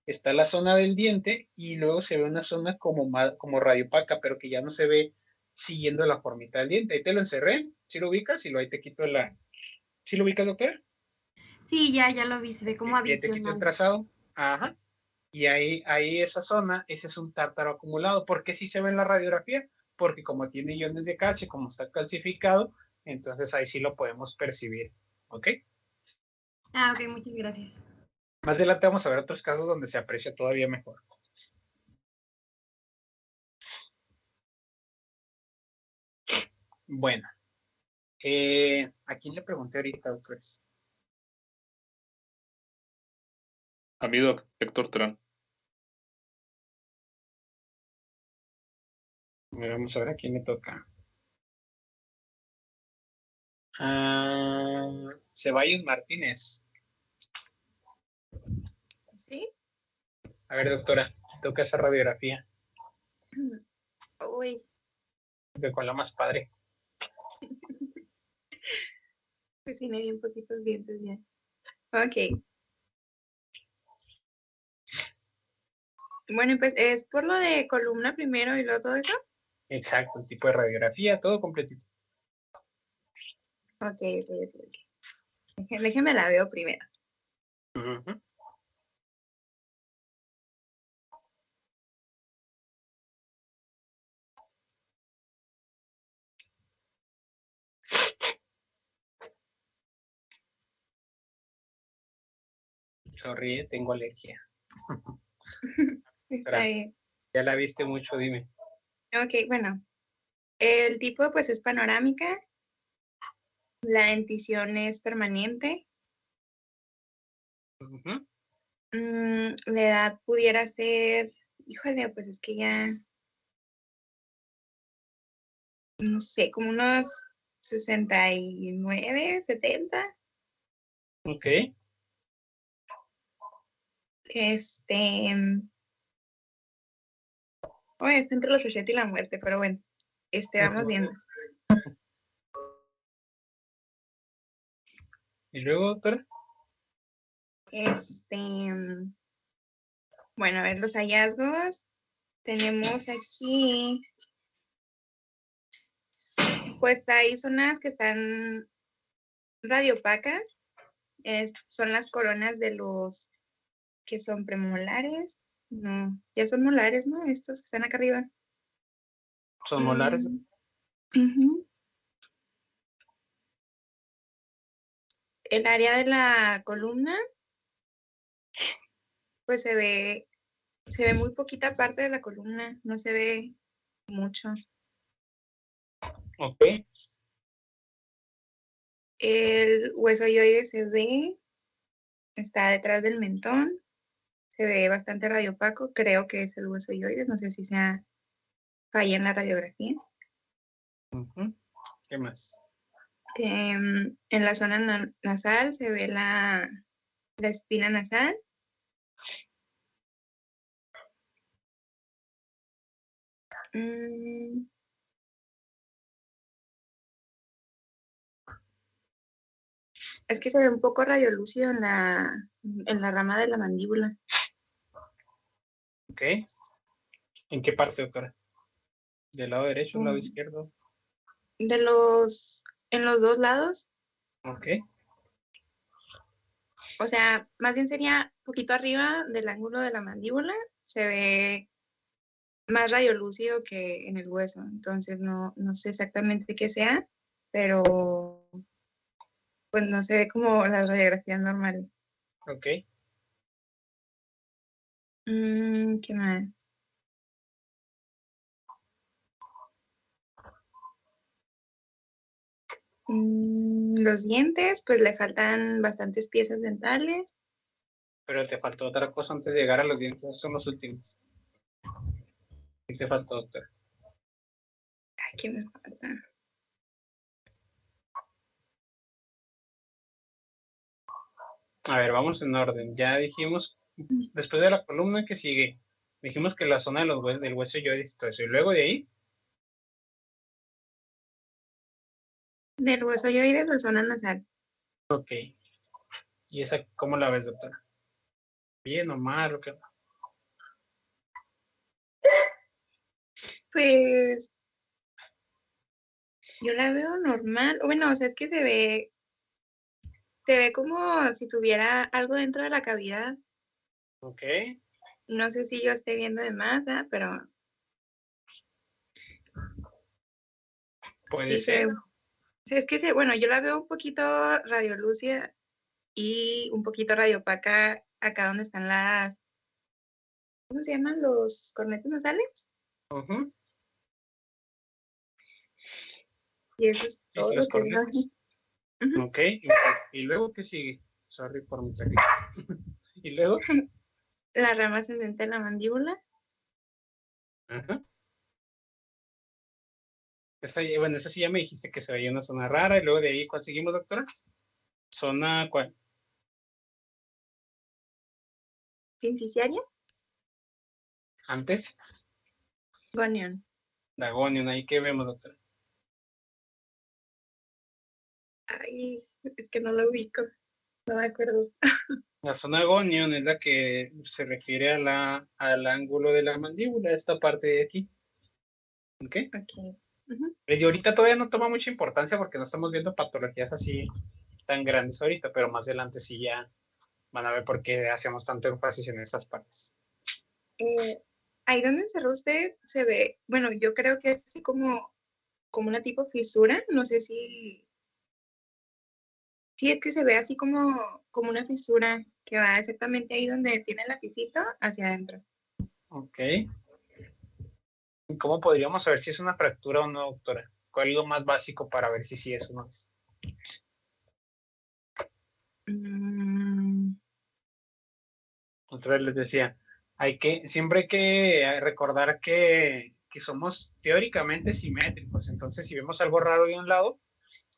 está la zona del diente y luego se ve una zona como radiopaca, pero que ya no se ve siguiendo la formita del diente. Ahí te lo encerré, si lo ubicas, y lo ahí te quito ¿Sí lo ubicas, doctora? Sí, ya lo vi, se ve como Y ahí te quito el adicional. trazado. Ajá. Y ahí esa zona, ese es un tártaro acumulado. ¿Por qué sí se ve en la radiografía? Porque como tiene iones de calcio, como está calcificado, entonces ahí sí lo podemos percibir. ¿Ok? Ah, ok, muchas gracias. Más adelante vamos a ver otros casos donde se aprecia todavía mejor. Bueno, ¿a quién le pregunté ahorita, doctores? A mí, Héctor Terán. Vamos a ver a quién le toca. Ceballos Martínez. ¿Sí? A ver, doctora, te toca esa radiografía. Uy, ¿De cuál la más padre? pues sí, me di un poquitos dientes ya. Ok. Bueno, pues es por lo de columna primero y luego todo eso. Exacto, el tipo de radiografía, todo completito. Ok. Déjeme la veo primero. Ujú. Sonríe, tengo alergia. Está bien. Ya la viste mucho, dime. Ok, bueno. El tipo pues es panorámica. La dentición es permanente. Ujú. La edad pudiera ser, híjole, pues es que ya, no sé, como unos 69, 70. Ok. Está entre los 80 y la muerte, pero bueno, vamos viendo. ¿Y luego, doctora? Bueno, a ver los hallazgos. Tenemos aquí Pues hay zonas que están radiopacas, son las coronas de los que son premolares. No, ya son molares, ¿no? Estos que están acá arriba. ¿Son molares? Ujú. El área de la columna, pues se ve muy poquita parte de la columna, no se ve mucho. Ok. El hueso hioide se ve, está detrás del mentón, se ve bastante radiopaco, creo que es el hueso hioide, no sé si sea falla en la radiografía. Ujú. ¿Qué más? En la zona nasal se ve la espina nasal. Es que se ve un poco radiolúcido en la rama de la mandíbula. Ok. ¿En qué parte, doctora? ¿Del lado derecho o lado izquierdo? En los dos lados, Ok. o sea, más bien sería un poquito arriba del ángulo de la mandíbula, se ve más radiolúcido que en el hueso, entonces no sé exactamente qué sea, pero pues no se ve como las radiografías normales. Ok. ¿Qué más? Los dientes, pues le faltan bastantes piezas dentales. Pero te faltó otra cosa antes de llegar a los dientes. Estos son los últimos. ¿Qué te faltó, doctora? Ay, ¿qué me falta? A ver, vamos en orden. Ya dijimos, después de la columna que sigue, dijimos que la zona de del hueso hioide y todo eso. Y luego de ahí, Del hueso hioide, la zona nasal. ok. ¿Y esa cómo la ves, doctora? ¿Bien o mal? ¿O qué? Pues yo la veo normal. Bueno, o sea, es que se ve como si tuviera algo dentro de la cavidad. Ok. No sé si yo esté viendo de más, ¿verdad? Pero Puede sí ser. o sea, es que bueno, yo la veo un poquito radiolúcida y un poquito radiopaca acá donde están ¿cómo se llaman? Los cornetes nasales. Ujú. Y eso es Sí, todo los lo que veo. cornetes. Ujú. Ok. ¿Y luego qué sigue? Sorry por mi perrito. ¿Y luego? La rama ascendente de la mandíbula. Ajá. Bueno, esa sí ya me dijiste que se veía una zona rara. Y luego de ahí, ¿cuál seguimos, doctora? ¿Zona cuál? Sinficiaria. Antes. Gonion. Dagonion, ahí qué vemos, doctora. Ay, es que no lo ubico. No me acuerdo. La zona gonion es la que se refiere al ángulo de la mandíbula, esta parte de aquí. ¿Ok? Ok. Ujú. Y ahorita todavía no toma mucha importancia porque no estamos viendo patologías así tan grandes ahorita, pero más adelante sí ya van a ver por qué hacemos tanto énfasis en estas partes. Ahí donde encerró usted se ve, bueno, yo creo que es así como una tipo fisura. No sé si es que se ve así como una fisura que va exactamente ahí donde tiene el lapicito hacia adentro. Ok. ¿Y cómo podríamos saber si es una fractura o no, doctora? ¿Cuál es lo más básico para ver si sí es o no es? Otra vez les decía, siempre hay que recordar que somos teóricamente simétricos. Entonces, si vemos algo raro de un lado,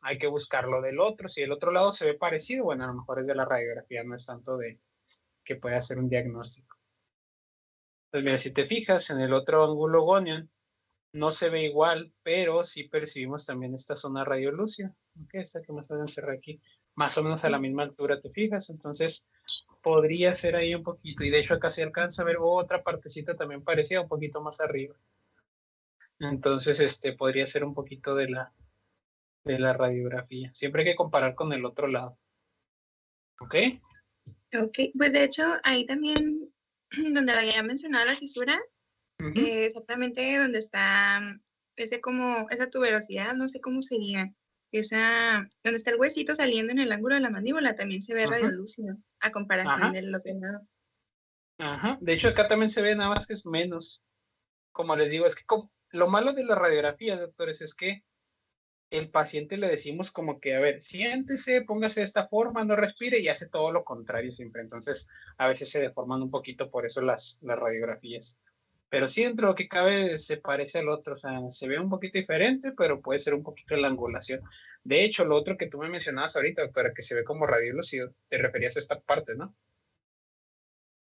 hay que buscarlo del otro. Si el otro lado se ve parecido, bueno, a lo mejor es de la radiografía, no es tanto de que pueda hacer un diagnóstico. Entonces, mira, si te fijas en el otro ángulo gonion, no se ve igual, pero sí percibimos también esta zona radiolúcida. Ok, esta que más o menos cerrada aquí, más o menos a la misma altura, te fijas. Entonces, podría ser ahí un poquito. Y de hecho, acá se alcanza a ver otra partecita también parecida, un poquito más arriba. Entonces, podría ser un poquito de de la radiografía. Siempre hay que comparar con el otro lado. ¿Ok? Ok, pues de hecho ahí también donde había mencionado la fisura, exactamente donde está esa tuberosidad, no sé cómo sería, donde está el huesito saliendo en el ángulo de la mandíbula, también se ve radiolúcido a comparación Ajá, del otro lado. Ajá. De hecho, acá también se ve, nada más que es menos. Como les digo, es que lo malo de las radiografías, doctores, es que el paciente le decimos como que, a ver, siéntese, póngase de esta forma, no respire, y hace todo lo contrario siempre. Entonces, a veces se deforman un poquito por eso las radiografías. Pero sí, dentro de lo que cabe, se parece al otro. O sea, se ve un poquito diferente, pero puede ser un poquito la angulación. De hecho, lo otro que tú me mencionabas ahorita, doctora, que se ve como radiolúcido, te referías a esta parte, ¿no?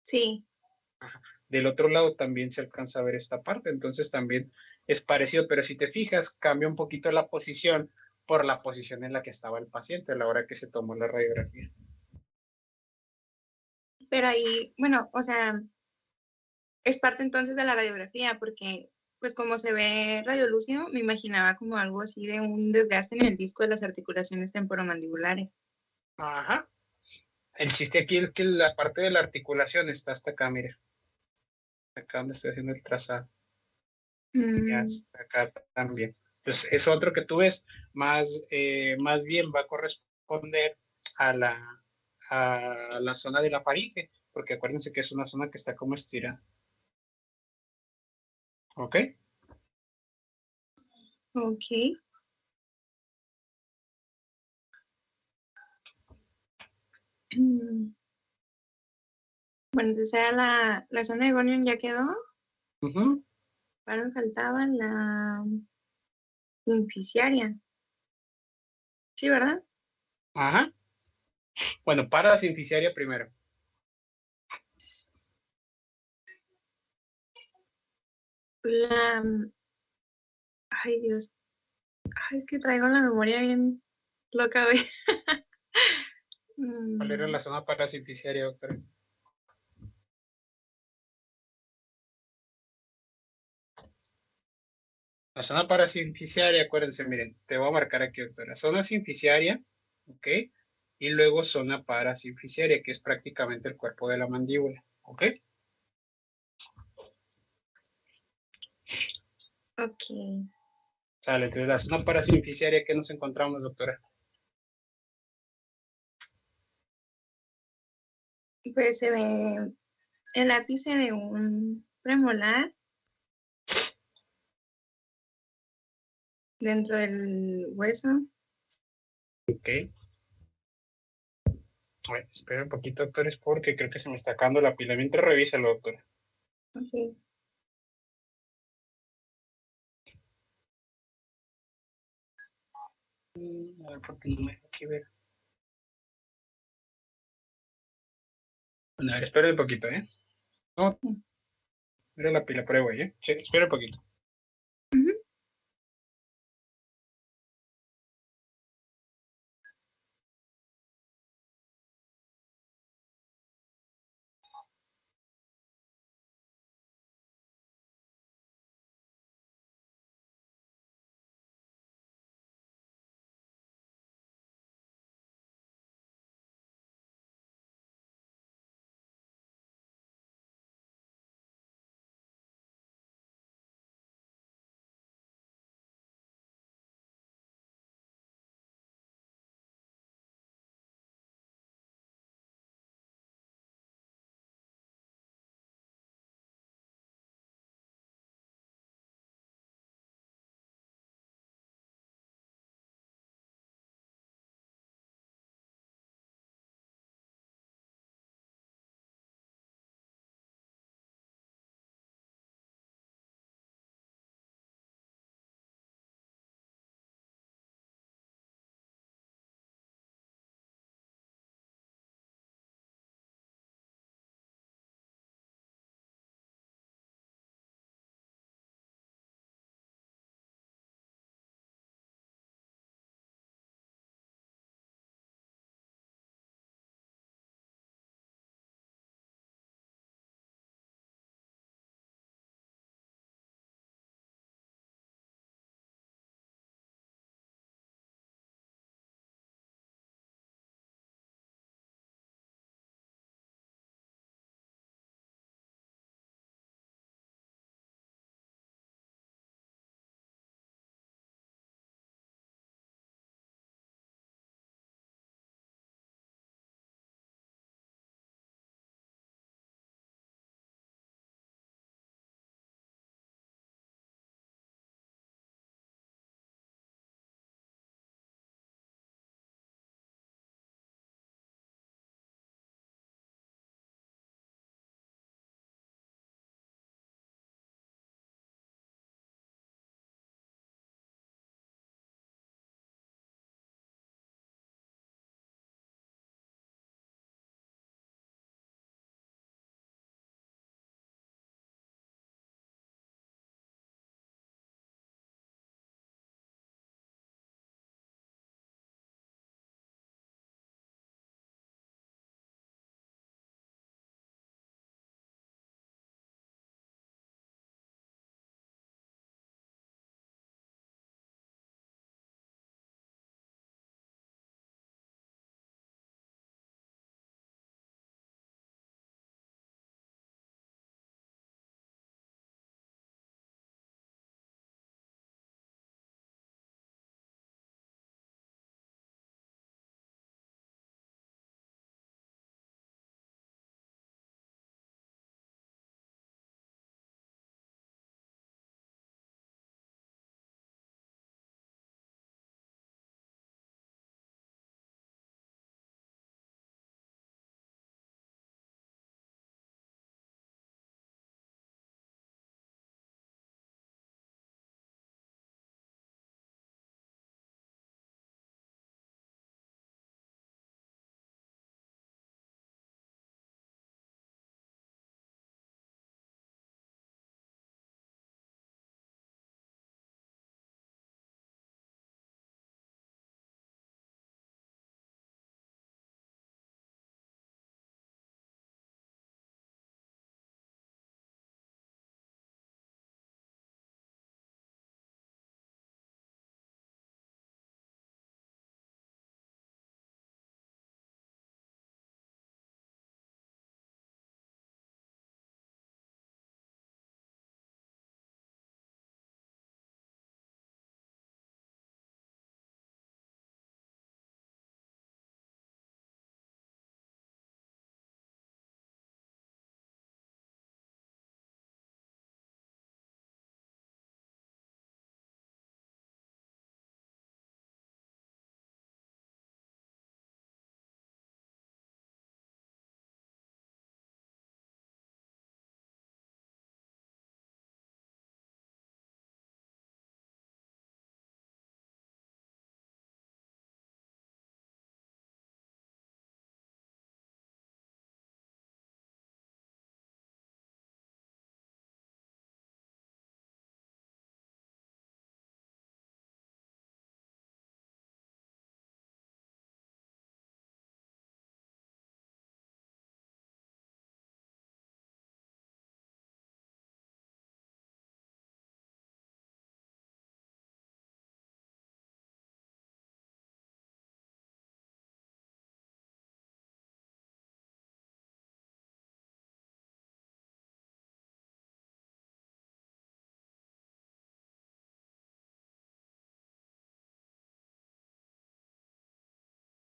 Sí. Ajá. Del otro lado también se alcanza a ver esta parte, entonces también es parecido, pero si te fijas, cambia un poquito la posición por la posición en la que estaba el paciente a la hora que se tomó la radiografía. Pero ahí, bueno, o sea, es parte entonces de la radiografía, porque pues como se ve radiolúcido, me imaginaba como algo así de un desgaste en el disco de las articulaciones temporomandibulares. Ajá. El chiste aquí es que la parte de la articulación está hasta acá, mire. Acá donde estoy haciendo el trazado. Y hasta acá también. Entonces, es otro que tú ves, más bien va a corresponder a la zona de la faringe, porque acuérdense que es una zona que está como estirada. ¿Ok? Ok. Bueno, entonces era la zona de gonion ya quedó. Ahora me faltaba la inficiaria. Sí, ¿verdad? Ajá. Bueno, para la sinficiaria primero. Ay, Dios. Ay, es que traigo la memoria bien loca hoy. ¿Cuál era la zona parasinficiaria, doctora? La zona parasinficiaria, acuérdense, miren, te voy a marcar aquí, doctora. Zona sinficiaria, ¿ok? Y luego zona parasinficiaria, que es prácticamente el cuerpo de la mandíbula, ¿ok? Ok. Sale, entonces la zona parasinficiaria, ¿qué nos encontramos, doctora? Pues se ve el ápice de un premolar dentro del hueso. Ok. Bueno, espera un poquito, doctores, porque creo que se me está acabando la pila. Mientras revísalo, doctora. Ok. A ver, porque no me deja aquí ver. Bueno, a ver, espera un poquito, ¿eh? No, mira la pila por ahí, güey, ¿eh? Espera un poquito.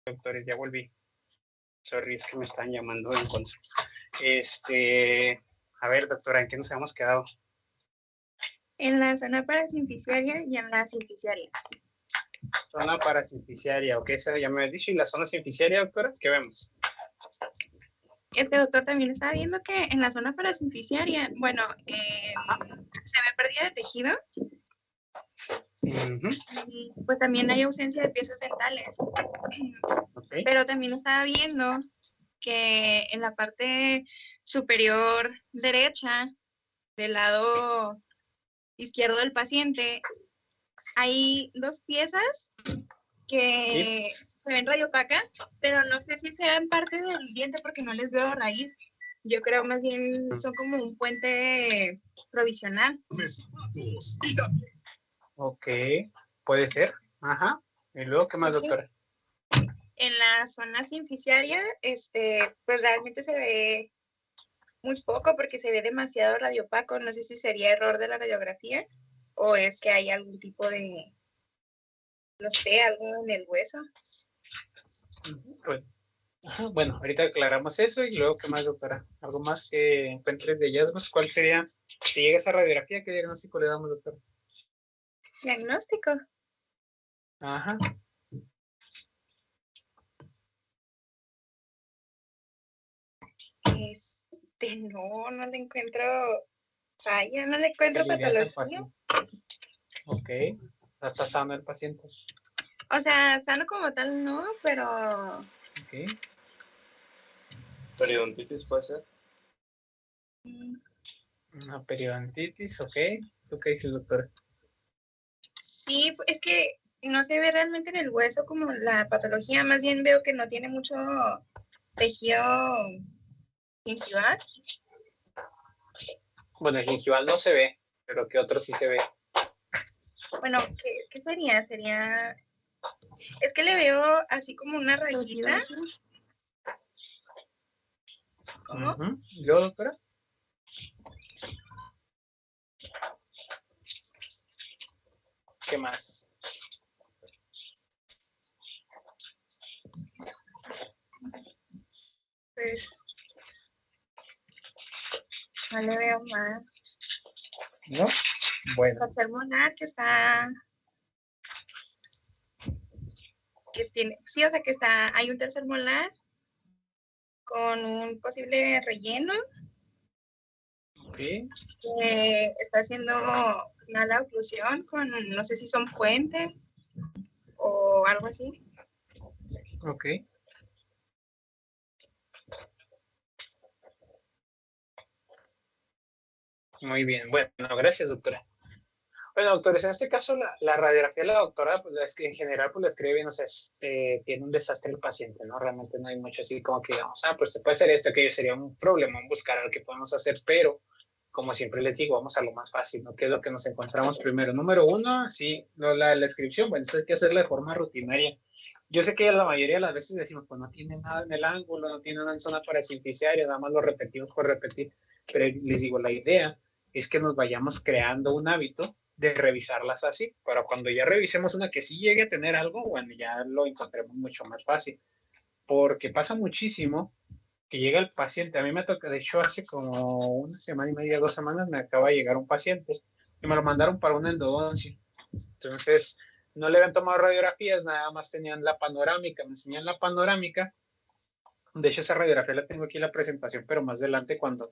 doctores, ya volví. Sorry, es que me están llamando en contra. A ver, doctora, ¿en qué nos habíamos quedado? En la zona parasinficiaria y en la sinficiaria. Zona parasinficiaria, ok, esa ya me habías dicho. ¿Y la zona sinficiaria, doctora? ¿Qué vemos? Este doctor también estaba viendo que en la zona parasinficiaria, bueno, se ve pérdida de tejido. Y pues también hay ausencia de piezas dentales. Okay. Pero también estaba viendo que en la parte superior derecha, del lado izquierdo del paciente, hay 2 piezas que se ven radiopacas, pero no sé si sean parte del diente porque no les veo raíz. Yo creo más bien son como un puente provisional. Ok, puede ser. Ajá. ¿Y luego qué más, doctora? En la zona sinficiaria, pues realmente se ve muy poco porque se ve demasiado radiopaco. No sé si sería error de la radiografía o es que hay algún tipo de, no sé, algo en el hueso. Pues, bueno, ahorita aclaramos eso y luego, ¿qué más, doctora? ¿Algo más que encuentres de hallazgos? ¿Cuál sería, si llega esa radiografía, qué diagnóstico le damos, doctora? Diagnóstico. Ajá. No le encuentro falla, no le encuentro patología. Ok, está sano el paciente. O sea, sano como tal no, pero... Ok. ¿Periodontitis puede ser? Una periodontitis, ok. ¿Tú qué dices, doctora? Sí, es que no se ve realmente en el hueso como la patología, más bien veo que no tiene mucho tejido gingival. Bueno, el gingival no se ve, pero ¿qué otro sí se ve? Bueno, ¿qué sería? Sería... Es que le veo así como una rayita. ¿Cómo? ¿Y luego, doctora? ¿Qué más? Pues no le veo más. ¿No? Bueno. Tercer molar que está... que tiene... Sí, o sea que está... Hay un tercer molar con un posible relleno. Ok. Está haciendo mala oclusión con, no sé si son puentes o algo así. Ok. Muy bien, bueno, gracias, doctora. Bueno, doctores, en este caso la radiografía de la doctora, pues en general, pues la escribe bien, o sea, tiene un desastre el paciente, ¿no? Realmente no hay mucho así como que digamos, pues se puede hacer esto, aquello sería un problema buscar a lo que podemos hacer, pero como siempre les digo, vamos a lo más fácil, ¿no? ¿Qué es lo que nos encontramos primero? Número 1, sí, la inscripción, bueno, eso hay que hacerlo de forma rutinaria. Yo sé que la mayoría de las veces decimos, pues no tiene nada en el ángulo, no tiene nada en zona parasinficiaria, nada más lo repetimos por repetir, pero les digo, la idea es que nos vayamos creando un hábito de revisarlas así, pero cuando ya revisemos una que sí llegue a tener algo, bueno, ya lo encontremos mucho más fácil, porque pasa muchísimo que llega el paciente, a mí me toca, de hecho hace como una semana y media, 2 semanas, me acaba de llegar un paciente y me lo mandaron para una endodoncia, entonces no le habían tomado radiografías, nada más tenían la panorámica, me enseñan la panorámica, de hecho esa radiografía la tengo aquí en la presentación, pero más adelante cuando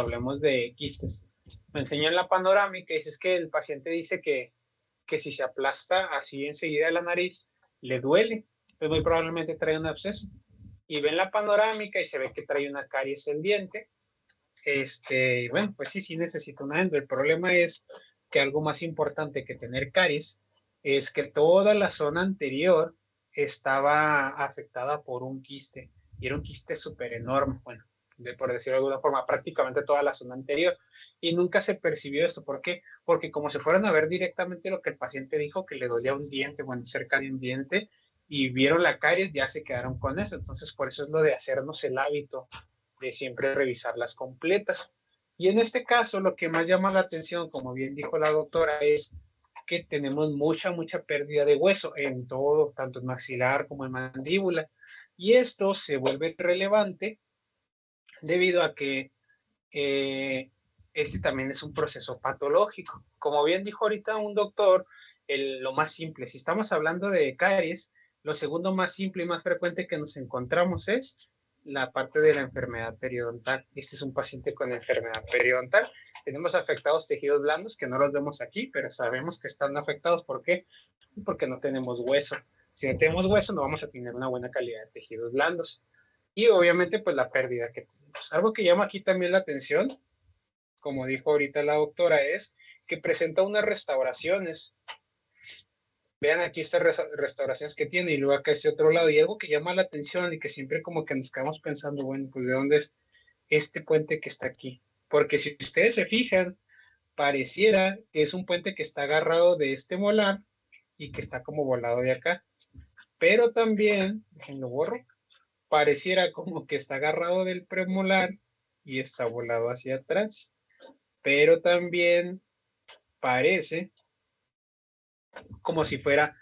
hablemos de quistes. Me enseñan la panorámica y es que el paciente dice que si se aplasta así enseguida de la nariz, le duele, pues muy probablemente trae un absceso. Y ven la panorámica y se ve que trae una caries en el diente. Bueno, pues sí necesita una endo. El problema es que algo más importante que tener caries es que toda la zona anterior estaba afectada por un quiste. Y era un quiste súper enorme, bueno, por decirlo de alguna forma, prácticamente toda la zona anterior. Y nunca se percibió esto. ¿Por qué? Porque como se fueron a ver directamente lo que el paciente dijo, que le dolía un diente, bueno, cerca de un diente, y vieron la caries, ya se quedaron con eso. Entonces, por eso es lo de hacernos el hábito de siempre revisarlas completas. Y en este caso, lo que más llama la atención, como bien dijo la doctora, es porque tenemos mucha pérdida de hueso en todo, tanto en maxilar como en mandíbula. Y esto se vuelve relevante debido a que este también es un proceso patológico. Como bien dijo ahorita un doctor, lo más simple, si estamos hablando de caries, lo segundo más simple y más frecuente que nos encontramos es la parte de la enfermedad periodontal. Este es un paciente con enfermedad periodontal. Tenemos afectados tejidos blandos que no los vemos aquí, pero sabemos que están afectados. ¿Por qué? Porque no tenemos hueso. Si no tenemos hueso, no vamos a tener una buena calidad de tejidos blandos. Y obviamente, pues la pérdida que tenemos. Algo que llama aquí también la atención, como dijo ahorita la doctora, es que presenta unas restauraciones. Vean aquí estas restauraciones que tiene y luego acá ese otro lado. Y algo que llama la atención y que siempre como que nos quedamos pensando, bueno, pues ¿de dónde es este puente que está aquí? Porque si ustedes se fijan, pareciera que es un puente que está agarrado de este molar y que está como volado de acá. Pero también, déjenlo borro, pareciera como que está agarrado del premolar y está volado hacia atrás. Pero también parece como si fuera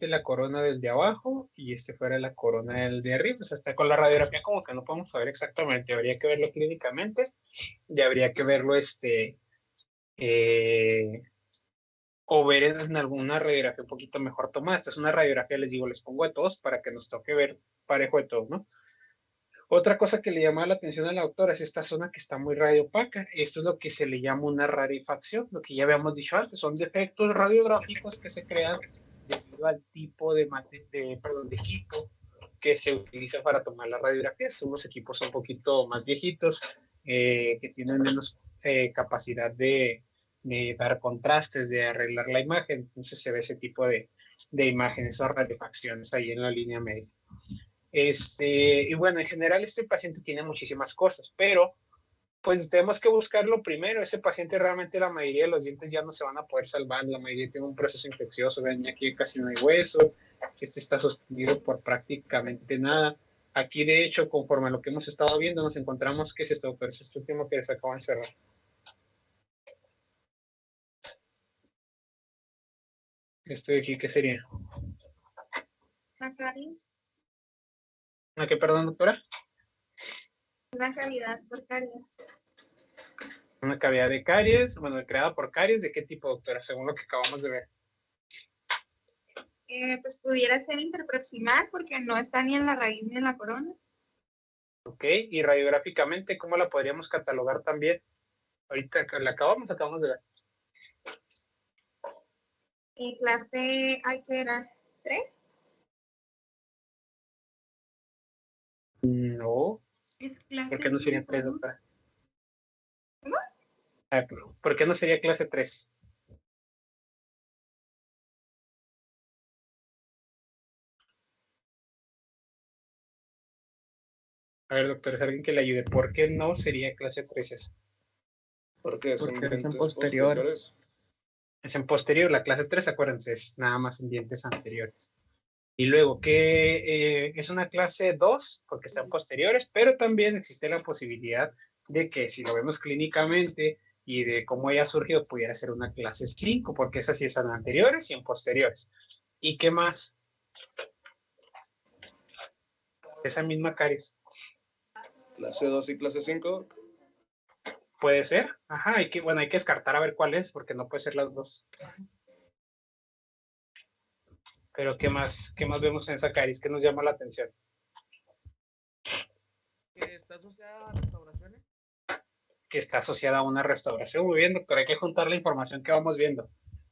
la corona del de abajo y fuera la corona del de arriba. O sea, está con la radiografía como que no podemos saber exactamente. Habría que verlo clínicamente y habría que verlo o ver en alguna radiografía un poquito mejor tomada. Esta es una radiografía, les digo, les pongo de todos para que nos toque ver parejo de todo, ¿no? Otra cosa que le llama la atención a la doctora es esta zona que está muy radiopaca. Esto es lo que se le llama una rarefacción, lo que ya habíamos dicho antes, son defectos radiográficos que se crean debido al tipo de equipo que se utiliza para tomar las radiografías. Unos equipos un poquito más viejitos, que tienen menos capacidad de dar contrastes, de arreglar la imagen, entonces se ve ese tipo de imágenes, esas rarefacciones ahí en la línea media. Y bueno, en general este paciente tiene muchísimas cosas, pero pues tenemos que buscarlo primero. Ese paciente realmente la mayoría de los dientes ya no se van a poder salvar, la mayoría tiene un proceso infeccioso, ven aquí casi no hay hueso, está sostenido por prácticamente nada. Aquí de hecho, conforme a lo que hemos estado viendo, nos encontramos que es esto, pero es este último que se acaba de cerrar. Esto de aquí, ¿qué sería? ¿La caries? ¿A qué, perdón, doctora? Una cavidad por caries. Una cavidad de caries, bueno, creada por caries, ¿de qué tipo, doctora? Según lo que acabamos de ver. Pues pudiera ser interproximal porque no está ni en la raíz ni en la corona. Ok, y radiográficamente, ¿cómo la podríamos catalogar también? Ahorita la acabamos de ver. Clase, ¿hay que era 3? No. Es clase ¿Por qué no sería 5, 3, ¿no? doctora? ¿Cómo? ¿Por qué no sería clase 3? A ver, doctor, es alguien que le ayude. ¿Por qué no sería clase 3 eso? Porque son Porque es en dientes posteriores. Es en posterior, la clase 3, acuérdense, es nada más en dientes anteriores. Y luego, que es una clase 2, porque están posteriores, pero también existe la posibilidad de que si lo vemos clínicamente y de cómo ella surgió, pudiera ser una clase 5, porque esas sí están anteriores y en posteriores. ¿Y qué más? Esa misma caries. Clase 2 y clase 5. Puede ser. Ajá, hay que descartar a ver cuál es, porque no puede ser las dos. Pero ¿qué más vemos en esa caries? ¿Qué nos llama la atención? ¿Que está asociada a restauraciones? Que está asociada a una restauración. Muy bien, doctor, hay que juntar la información que vamos viendo.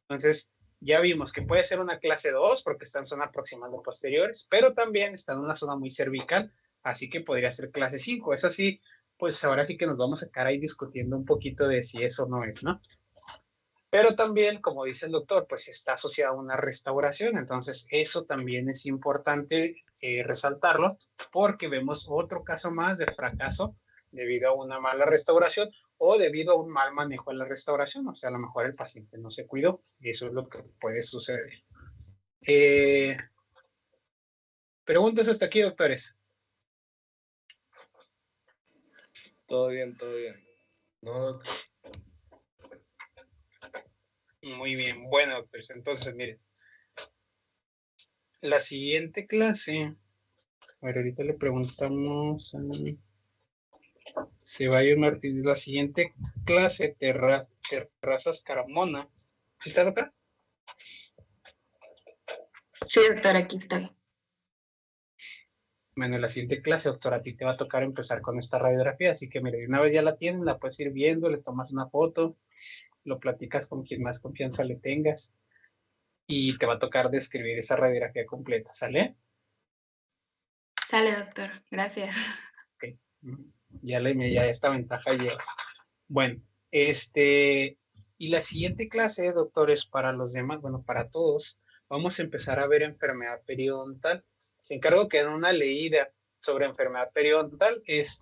Entonces, ya vimos que puede ser una clase 2 porque está en zona proximal de posteriores, pero también está en una zona muy cervical, así que podría ser clase 5. Eso sí, pues ahora sí que nos vamos a quedar ahí discutiendo un poquito de si eso no es, ¿no? Pero también, como dice el doctor, pues está asociada a una restauración, entonces eso también es importante resaltarlo, porque vemos otro caso más de fracaso debido a una mala restauración o debido a un mal manejo en la restauración. O sea, a lo mejor el paciente no se cuidó, y eso es lo que puede suceder. Preguntas hasta aquí, doctores. Todo bien, todo bien. No, Muy bien, bueno, doctores, entonces, miren. La siguiente clase, a ver, ahorita le preguntamos a Ceballos Martínez, la siguiente clase, Terrazas Carmona. ¿Sí estás acá? Sí, doctor, aquí estoy. Bueno, la siguiente clase, doctor, a ti te va a tocar empezar con esta radiografía, así que mire, de una vez ya la tienes, la puedes ir viendo, le tomas una foto, lo platicas con quien más confianza le tengas y te va a tocar describir esa radiografía completa, ¿sale? Sale, doctor. Gracias. Ok. Ya esta ventaja llevas. Bueno, y la siguiente clase, doctores, para los demás, bueno, para todos, vamos a empezar a ver enfermedad periodontal. Se encargo que en una leída sobre enfermedad periodontal, les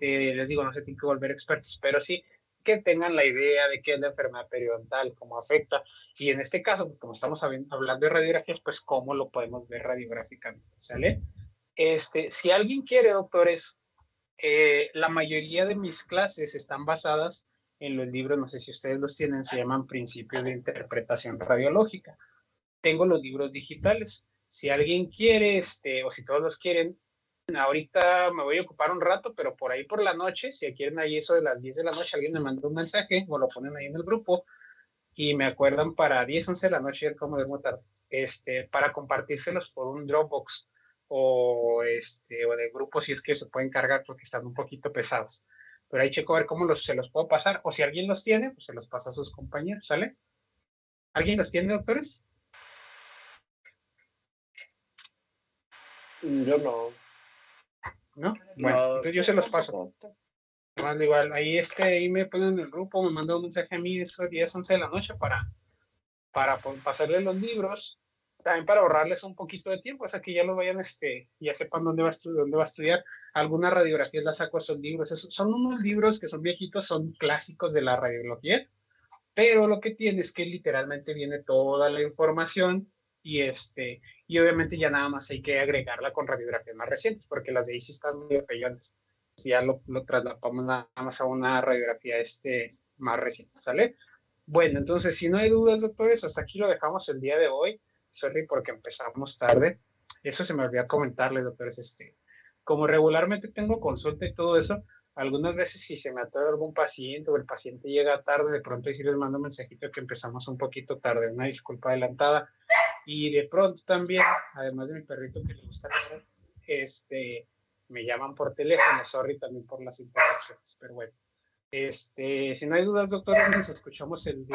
digo, no se tienen que volver expertos, pero sí que tengan la idea de qué es la enfermedad periodontal, cómo afecta, y en este caso, pues, como estamos hablando de radiografías, pues cómo lo podemos ver radiográficamente, ¿sale? Si alguien quiere, doctores, la mayoría de mis clases están basadas en los libros, no sé si ustedes los tienen, se llaman Principios de Interpretación Radiológica. Tengo los libros digitales. Si alguien quiere, o si todos los quieren, ahorita me voy a ocupar un rato, pero por ahí por la noche, si quieren ahí eso de las 10 de la noche, alguien me manda un mensaje o lo ponen ahí en el grupo y me acuerdan para 10, 11 de la noche, como de tarde, para compartírselos por un Dropbox o de grupo si es que se pueden cargar porque están un poquito pesados. Pero ahí checo a ver cómo se los puedo pasar, o si alguien los tiene, pues se los pasa a sus compañeros, ¿sale? ¿Alguien los tiene, doctores? Yo no. ¿No? Bueno, entonces yo se los paso. Igual, ahí me ponen en el grupo, me mandan un mensaje a mí, eso 10, 11 de la noche para pasarle los libros, también para ahorrarles un poquito de tiempo, o sea, que ya lo vayan, ya sepan dónde va a estudiar. Algunas radiografías las saco a esos libros. Son unos libros que son viejitos, son clásicos de la radiología, pero lo que tiene es que literalmente viene toda la información y obviamente ya nada más hay que agregarla con radiografías más recientes, porque las de ahí sí están muy feyones. Ya lo trasladamos nada más a una radiografía más reciente, ¿sale? Bueno, entonces, si no hay dudas, doctores, hasta aquí lo dejamos el día de hoy. Sorry porque empezamos tarde. Eso se me olvidó comentarles, doctores. Como regularmente tengo consulta y todo eso, algunas veces si se me atora algún paciente o el paciente llega tarde, de pronto y si les mando un mensajito que empezamos un poquito tarde, una disculpa adelantada. Y de pronto también, además de mi perrito que le gusta leer, me llaman por teléfono, sorry también por las interrupciones, pero bueno. Si no hay dudas, doctores, nos escuchamos en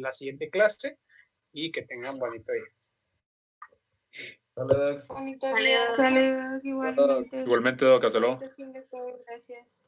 la siguiente clase y que tengan bonito día. Hola. Bonito día. Saludos, igualmente. Igualmente, Doc, hasta luego. Gracias.